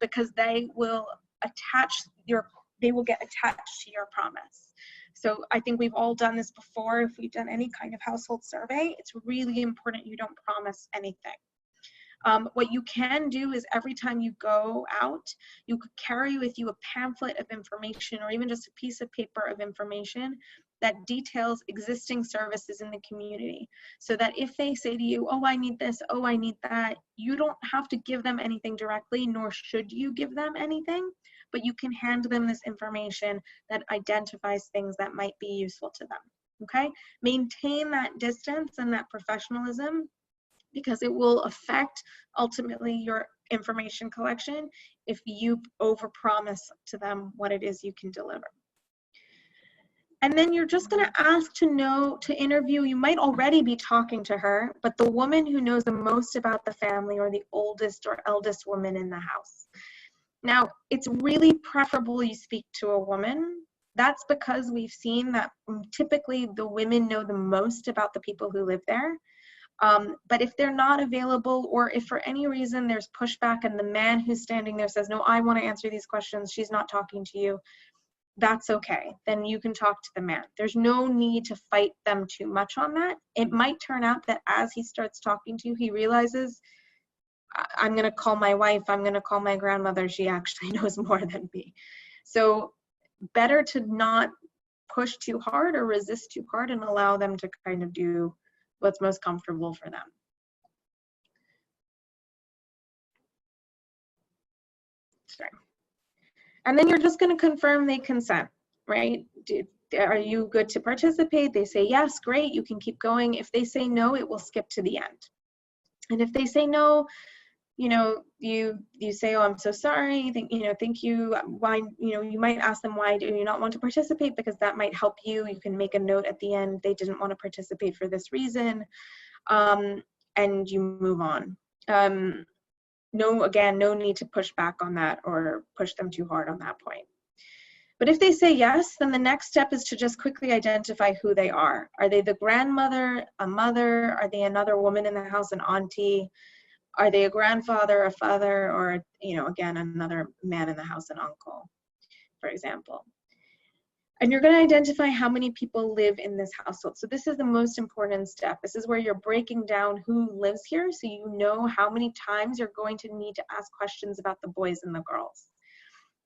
because they will get attached to your promise. So I think we've all done this before. If we've done any kind of household survey, it's really important you don't promise anything. What you can do is every time you go out, you could carry with you a pamphlet of information or even just a piece of paper of information that details existing services in the community, so that if they say to you, oh, I need this, oh, I need that, you don't have to give them anything directly, nor should you give them anything, but you can hand them this information that identifies things that might be useful to them, okay? Maintain that distance and that professionalism, because it will affect ultimately your information collection if you overpromise to them what it is you can deliver. And then you're just gonna ask to interview, you might already be talking to her, but the woman who knows the most about the family, or the oldest or eldest woman in the house. Now, it's really preferable you speak to a woman. That's because we've seen that typically the women know the most about the people who live there. But if they're not available, or if for any reason there's pushback and the man who's standing there says, no, I want to answer these questions, she's not talking to you, that's okay. Then you can talk to the man. There's no need to fight them too much on that. It might turn out that as he starts talking to you, he realizes, I'm going to call my wife, I'm going to call my grandmother, she actually knows more than me. So better to not push too hard or resist too hard, and allow them to kind of do what's most comfortable for them. Sorry. And then you're just going to confirm they consent, right? Are you good to participate? They say yes, great, you can keep going. If they say no, it will skip to the end. And if they say no, you know, you say, oh, I'm so sorry, thank you, why, you know, you might ask them, why do you not want to participate, because that might help you. You can make a note at the end, they didn't want to participate for this reason, and you move on. No need to push back on that or push them too hard on that point. But if they say yes, then the next step is to just quickly identify who they are. Are they the grandmother, a mother? Are they another woman in the house, an auntie? Are they a grandfather, a father, or, you know, again, another man in the house, an uncle, for example? And you're going to identify how many people live in this household. So this is the most important step. This is where you're breaking down who lives here, so you know how many times you're going to need to ask questions about the boys and the girls.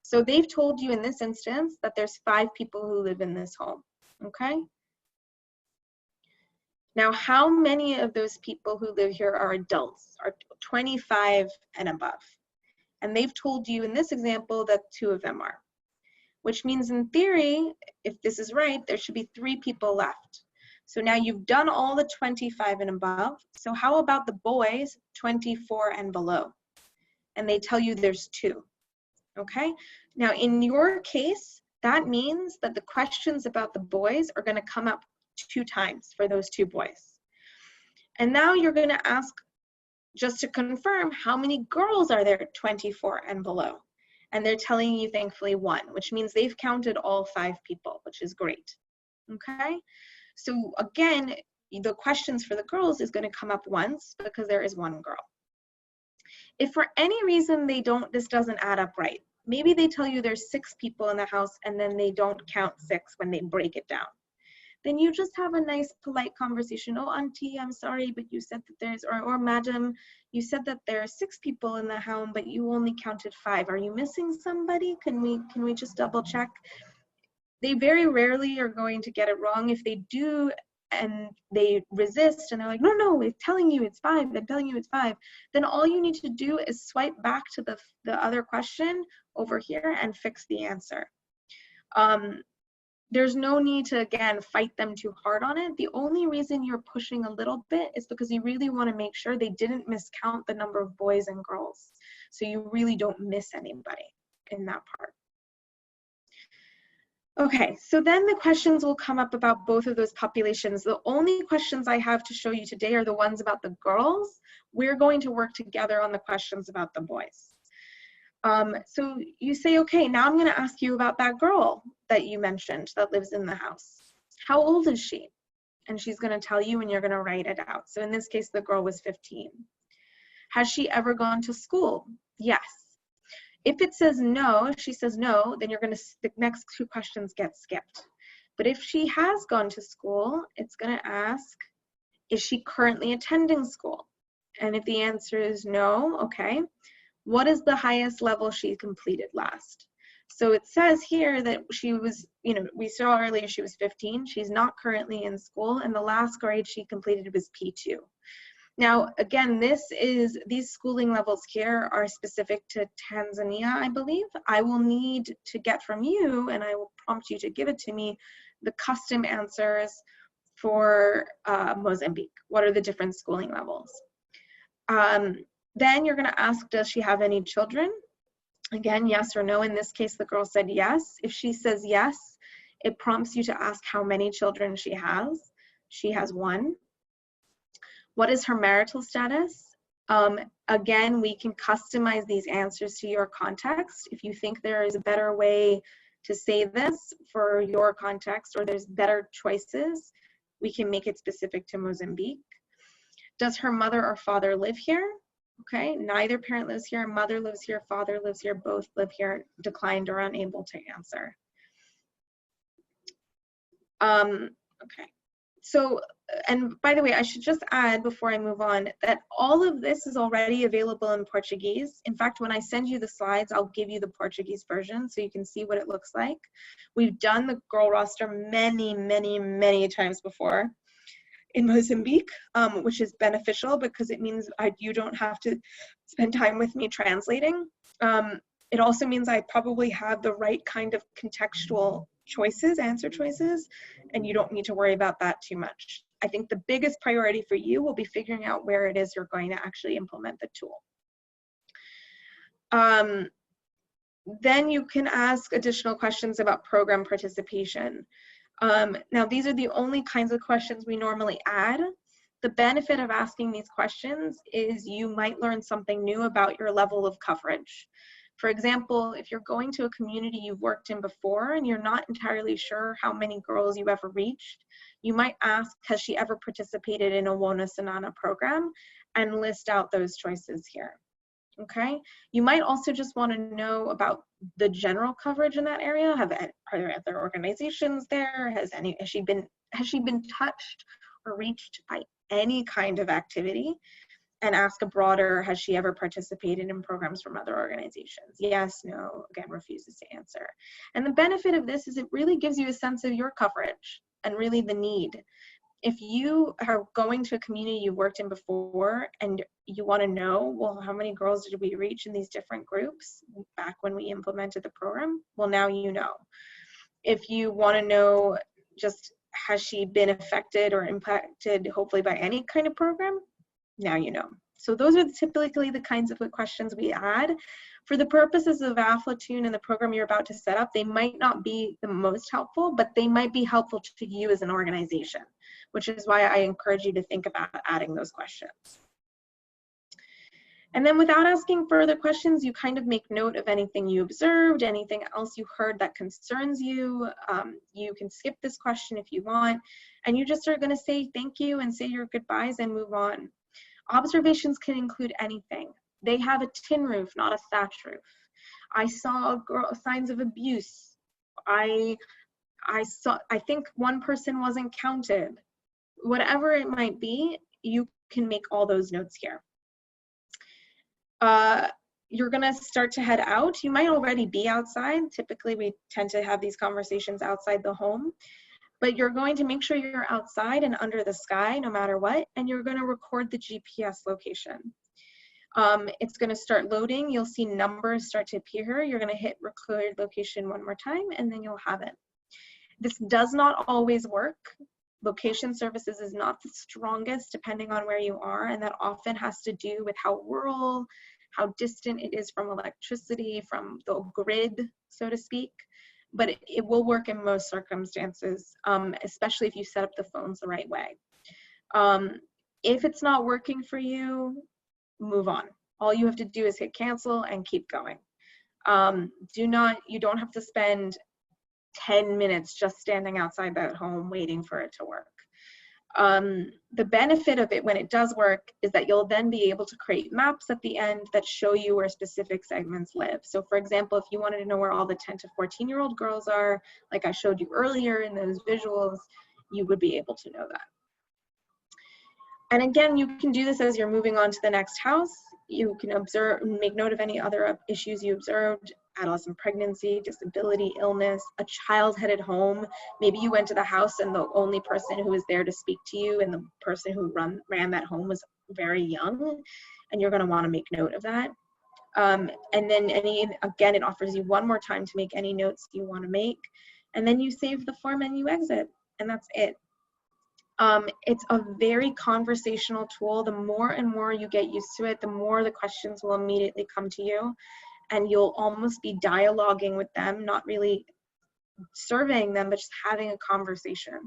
So they've told you in this instance that there's 5 people who live in this home, okay? Now, how many of those people who live here are adults, are 25 and above? And they've told you in this example that 2 of them are, which means in theory, if this is right, there should be 3 people left. So now you've done all the 25 and above. So how about the boys, 24 and below? And they tell you there's 2, okay? Now in your case, that means that the questions about the boys are gonna come up 2 times for those 2 boys. And now you're gonna ask, just to confirm, how many girls are there 24 and below? And they're telling you, thankfully, 1, which means they've counted all 5 people, which is great, okay? So again, the questions for the girls is gonna come up once because there is 1 girl. If for any reason this doesn't add up right, maybe they tell you there's 6 people in the house and then they don't count 6 when they break it down. Then you just have a nice polite conversation. Oh, auntie, I'm sorry, but you said that there's, or madam, you said that there are 6 people in the home, but you only counted 5. Are you missing somebody? Can we just double check? They very rarely are going to get it wrong. If they do and they resist and they're like, no, it's telling you it's 5, I'm telling you it's 5, then all you need to do is swipe back to the other question over here and fix the answer. There's no need to, again, fight them too hard on it. The only reason you're pushing a little bit is because you really want to make sure they didn't miscount the number of boys and girls. So you really don't miss anybody in that part. Okay, so then the questions will come up about both of those populations. The only questions I have to show you today are the ones about the girls. We're going to work together on the questions about the boys. So you say, okay, now I'm going to ask you about that girl that you mentioned that lives in the house. How old is she? And she's going to tell you and you're going to write it out. So in this case, the girl was 15. Has she ever gone to school? Yes. If it says no, she says no, then the next 2 questions get skipped. But if she has gone to school, it's going to ask, is she currently attending school? And if the answer is no, okay. What is the highest level she completed last? So it says here that she was, we saw earlier she was 15. She's not currently in school, and the last grade she completed was P2. Now, again, these schooling levels here are specific to Tanzania, I believe. I will need to get from you, and I will prompt you to give it to me, the custom answers for Mozambique. What are the different schooling levels? Then you're going to ask, does she have any children? Again, yes or no. In this case, the girl said yes. If she says yes, it prompts you to ask how many children she has. She has 1. What is her marital status? Again, we can customize these answers to your context. If you think there is a better way to say this for your context, or there's better choices, we can make it specific to Mozambique. Does her mother or father live here? Okay, neither parent lives here, mother lives here, father lives here, both live here, declined or unable to answer. Okay, so, and by the way, I should just add before I move on that all of this is already available in Portuguese. In fact, when I send you the slides, I'll give you the Portuguese version so you can see what it looks like. We've done the girl roster many, many, many times before in Mozambique, which is beneficial because it means you don't have to spend time with me translating. It also means I probably have the right kind of contextual answer choices, and you don't need to worry about that too much. I think the biggest priority for you will be figuring out where it is you're going to actually implement the tool. Then you can ask additional questions about program participation. Now, these are the only kinds of questions we normally add. The benefit of asking these questions is you might learn something new about your level of coverage. For example, if you're going to a community you've worked in before and you're not entirely sure how many girls you've ever reached, you might ask, has she ever participated in a Wona Sanana program, and list out those choices here. Okay, you might also just want to know about the general coverage in that area. Are there other organizations there? Has she been touched or reached by any kind of activity? And ask a broader, has she ever participated in programs from other organizations? Yes, no, again, refuses to answer. And the benefit of this is it really gives you a sense of your coverage and really the need. If you are going to a community you've worked in before and you want to know, well, how many girls did we reach in these different groups back when we implemented the program? Well, now you know. If you want to know just, has she been affected or impacted, hopefully, by any kind of program? Now you know. So those are typically the kinds of questions we add. For the purposes of Aflatoon and the program you're about to set up, they might not be the most helpful, but they might be helpful to you as an organization, which is why I encourage you to think about adding those questions. And then without asking further questions, you kind of make note of anything you observed, anything else you heard that concerns you. You can skip this question if you want, and you just are going to say thank you and say your goodbyes and move on. Observations can include anything. They have a tin roof, not a thatch roof. I saw signs of abuse. I think one person wasn't counted. Whatever it might be, you can make all those notes here. You're gonna start to head out. You might already be outside. Typically, we tend to have these conversations outside the home. But you're going to make sure you're outside and under the sky no matter what, and you're going to record the GPS location. It's going to start loading. You'll see numbers start to appear here. You're going to hit record location one more time, and then you'll have it. This does not always work. Location services is not the strongest depending on where you are, and that often has to do with how rural, how distant it is from electricity, from the grid, so to speak. But it will work in most circumstances, especially if you set up the phones the right way. If it's not working for you, move on. All you have to do is hit cancel and keep going. You don't have to spend 10 minutes just standing outside that home waiting for it to work. The benefit of it when it does work is that you'll then be able to create maps at the end that show you where specific segments live. So for example, if you wanted to know where all the 10 to 14-year-old girls are, like I showed you earlier in those visuals, you would be able to know that. And again, you can do this as you're moving on to the next house. You can observe, make note of any other issues you observed, adolescent pregnancy, disability, illness, a child-headed home. Maybe you went to the house and the only person who was there to speak to you and the person who ran that home was very young, and you're going to want to make note of that. And then again, it offers you one more time to make any notes you want to make, and then you save the form and you exit, and that's it. It's a very conversational tool. The more and more you get used to it, the more the questions will immediately come to you, and you'll almost be dialoguing with them, not really surveying them, but just having a conversation.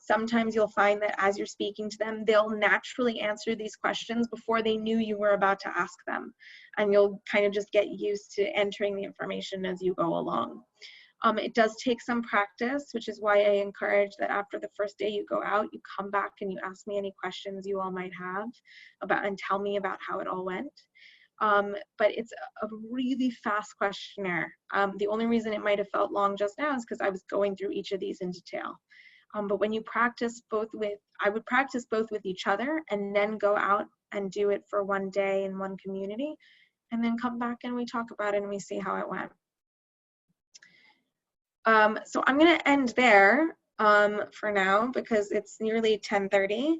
Sometimes you'll find that as you're speaking to them, they'll naturally answer these questions before they knew you were about to ask them, and you'll kind of just get used to entering the information as you go along. It does take some practice, which is why I encourage that after the first day you go out, you come back and you ask me any questions you all might have about and tell me about how it all went. But it's a really fast questionnaire. The only reason it might have felt long just now is because I was going through each of these in detail. But when you practice I would practice both with each other and then go out and do it for one day in one community, and then come back and we talk about it and we see how it went. So I'm going to end there for now because it's nearly 10:30,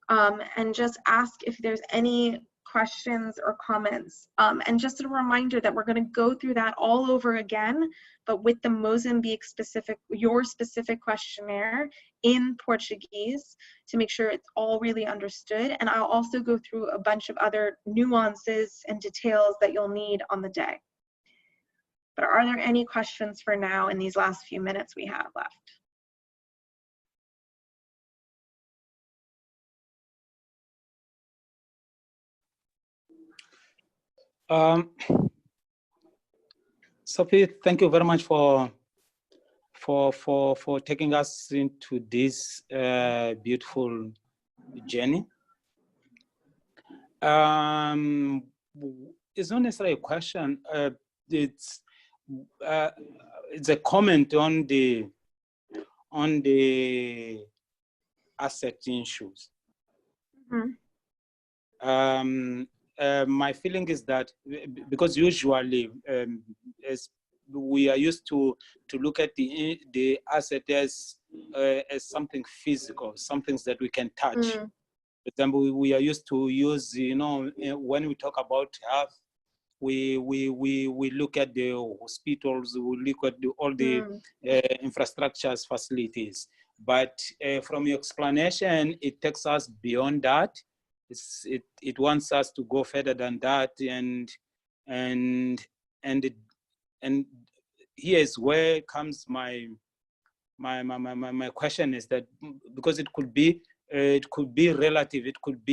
and just ask if there's any questions or comments. And just a reminder that we're going to go through that all over again, but with the Mozambique specific, your specific questionnaire in Portuguese to make sure it's all really understood. And I'll also go through a bunch of other nuances and details that you'll need on the day. But are there any questions for now in these last few minutes we have left? Sophie, thank you very much for taking us into this beautiful journey. It's not necessarily a question. It's a comment on the asset issues. Mm-hmm. My feeling is that because usually as we are used to look at the asset as something physical, some things that we can touch. Mm. For example, we are used to use, you know, when we talk about health, we look at the hospitals, we look at all the infrastructures, facilities. But from your explanation, it takes us beyond that. It wants us to go further than that, and here's where comes my question is that because it could be relative, it could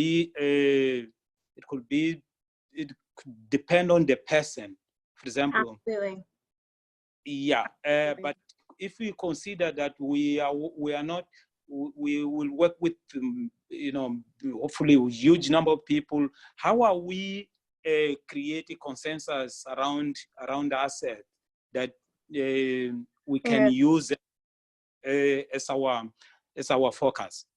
depend on the person, for example. Absolutely. Yeah, but if we consider that we will work with you know, hopefully a huge number of people, how are we creating consensus around asset that we can use as our focus?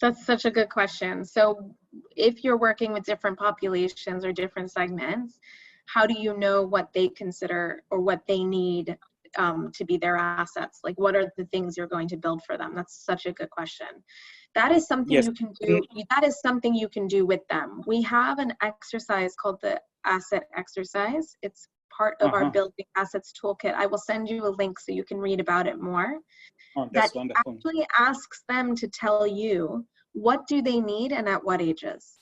That's such a good question. So if you're working with different populations or different segments, how do you know what they consider or what they need to be their assets? Like, what are the things you're going to build for them? That's such a good question. That is something you can do. That is something you can do with them. We have an exercise called the asset exercise. It's part of our building assets toolkit. I will send you a link so you can read about it more. Oh, that's wonderful. Actually asks them to tell you what do they need and at what ages.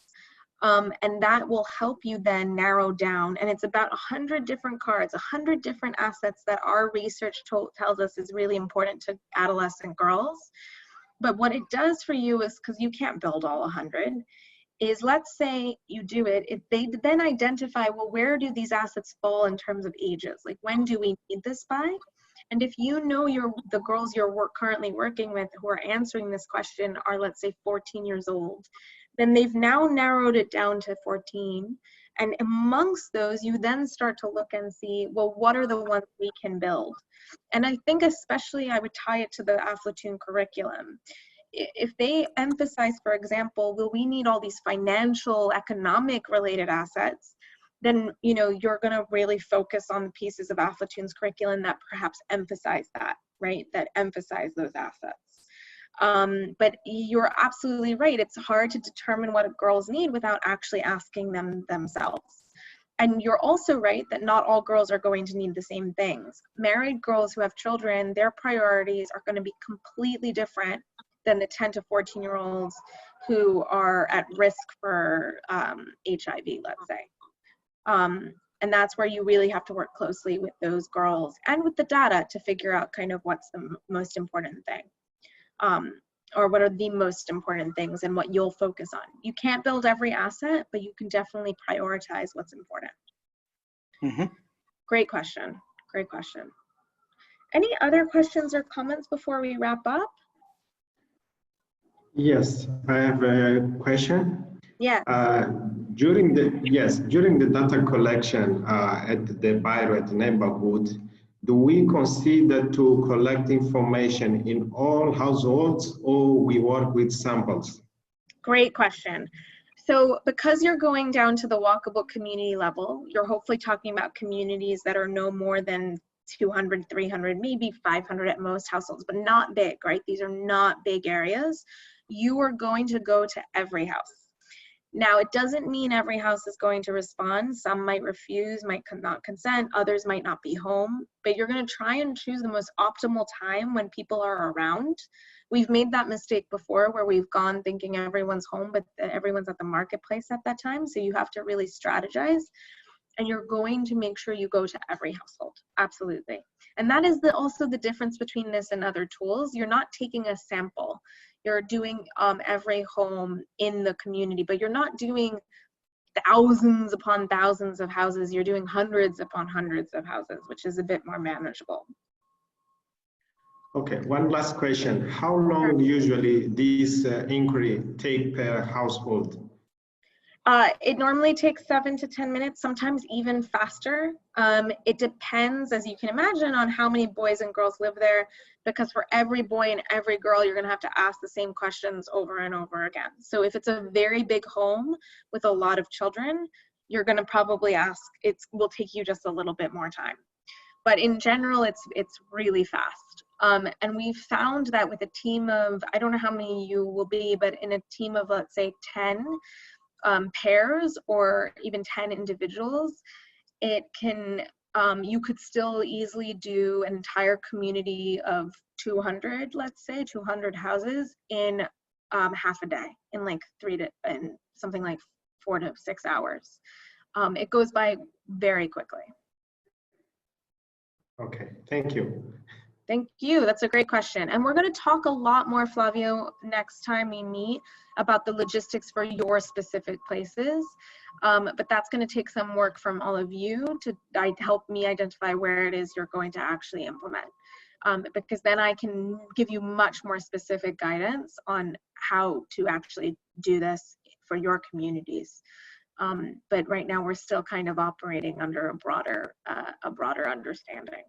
And that will help you then narrow down. And it's about 100 different cards, 100 different assets that our research tells us is really important to adolescent girls. But what it does for you is, because you can't build all 100, is let's say you do it, if they then identify, well, where do these assets fall in terms of ages? Like, when do we need this by? And if you know the girls you're currently working with who are answering this question are, let's say, 14 years old, then they've now narrowed it down to 14. And amongst those, you then start to look and see, well, what are the ones we can build? And I think especially I would tie it to the Aflatoon curriculum. If they emphasize, for example, well, we need all these financial, economic related assets, then you're going to really focus on the pieces of Aflatoon's curriculum that perhaps emphasize that, right? That emphasize those assets. But you're absolutely right. It's hard to determine what girls need without actually asking them themselves. And you're also right that not all girls are going to need the same things. Married girls who have children, their priorities are going to be completely different than the 10 to 14-year-olds who are at risk for HIV, let's say. And that's where you really have to work closely with those girls and with the data to figure out kind of what's the most important thing, or what are the most important things and what you'll focus on. You can't build every asset, but you can definitely prioritize what's important. Mm-hmm. Great question. Great question. Any other questions or comments before we wrap up? Yes, I have a question. Yeah. During the data collection at the bureau at the neighborhood, do we consider to collect information in all households, or we work with samples? Great question. So because you're going down to the walkable community level, you're hopefully talking about communities that are no more than 200, 300, maybe 500 at most households, but not big, right? These are not big areas. You are going to go to every house. Now, it doesn't mean every house is going to respond. Some might refuse, might not consent, others might not be home, but you're going to try and choose the most optimal time when people are around. We've made that mistake before where we've gone thinking everyone's home, but everyone's at the marketplace at that time. So you have to really strategize, and you're going to make sure you go to every household. Absolutely. And that is also the difference between this and other tools. You're not taking a sample. You're doing every home in the community, but you're not doing thousands upon thousands of houses. You're doing hundreds upon hundreds of houses, which is a bit more manageable. Okay, one last question. How long usually this inquiry take per household? It normally takes 7 to 10 minutes, sometimes even faster. It depends, as you can imagine, on how many boys and girls live there, because for every boy and every girl, you're gonna have to ask the same questions over and over again. So if it's a very big home with a lot of children, you're gonna probably ask, it will take you just a little bit more time. But in general, it's really fast. And we've found that with a team of, I don't know how many you will be, but in a team of, let's say, 10, pairs or even 10 individuals, it can, you could still easily do an entire community of 200, let's say 200 houses in half a day, in like something like 4 to 6 hours. It goes by very quickly. Okay, thank you. Thank you. That's a great question. And we're going to talk a lot more, Flavio, next time we meet about the logistics for your specific places. But that's going to take some work from all of you to help me identify where it is you're going to actually implement. Because then I can give you much more specific guidance on how to actually do this for your communities. But right now we're still kind of operating under a broader understanding.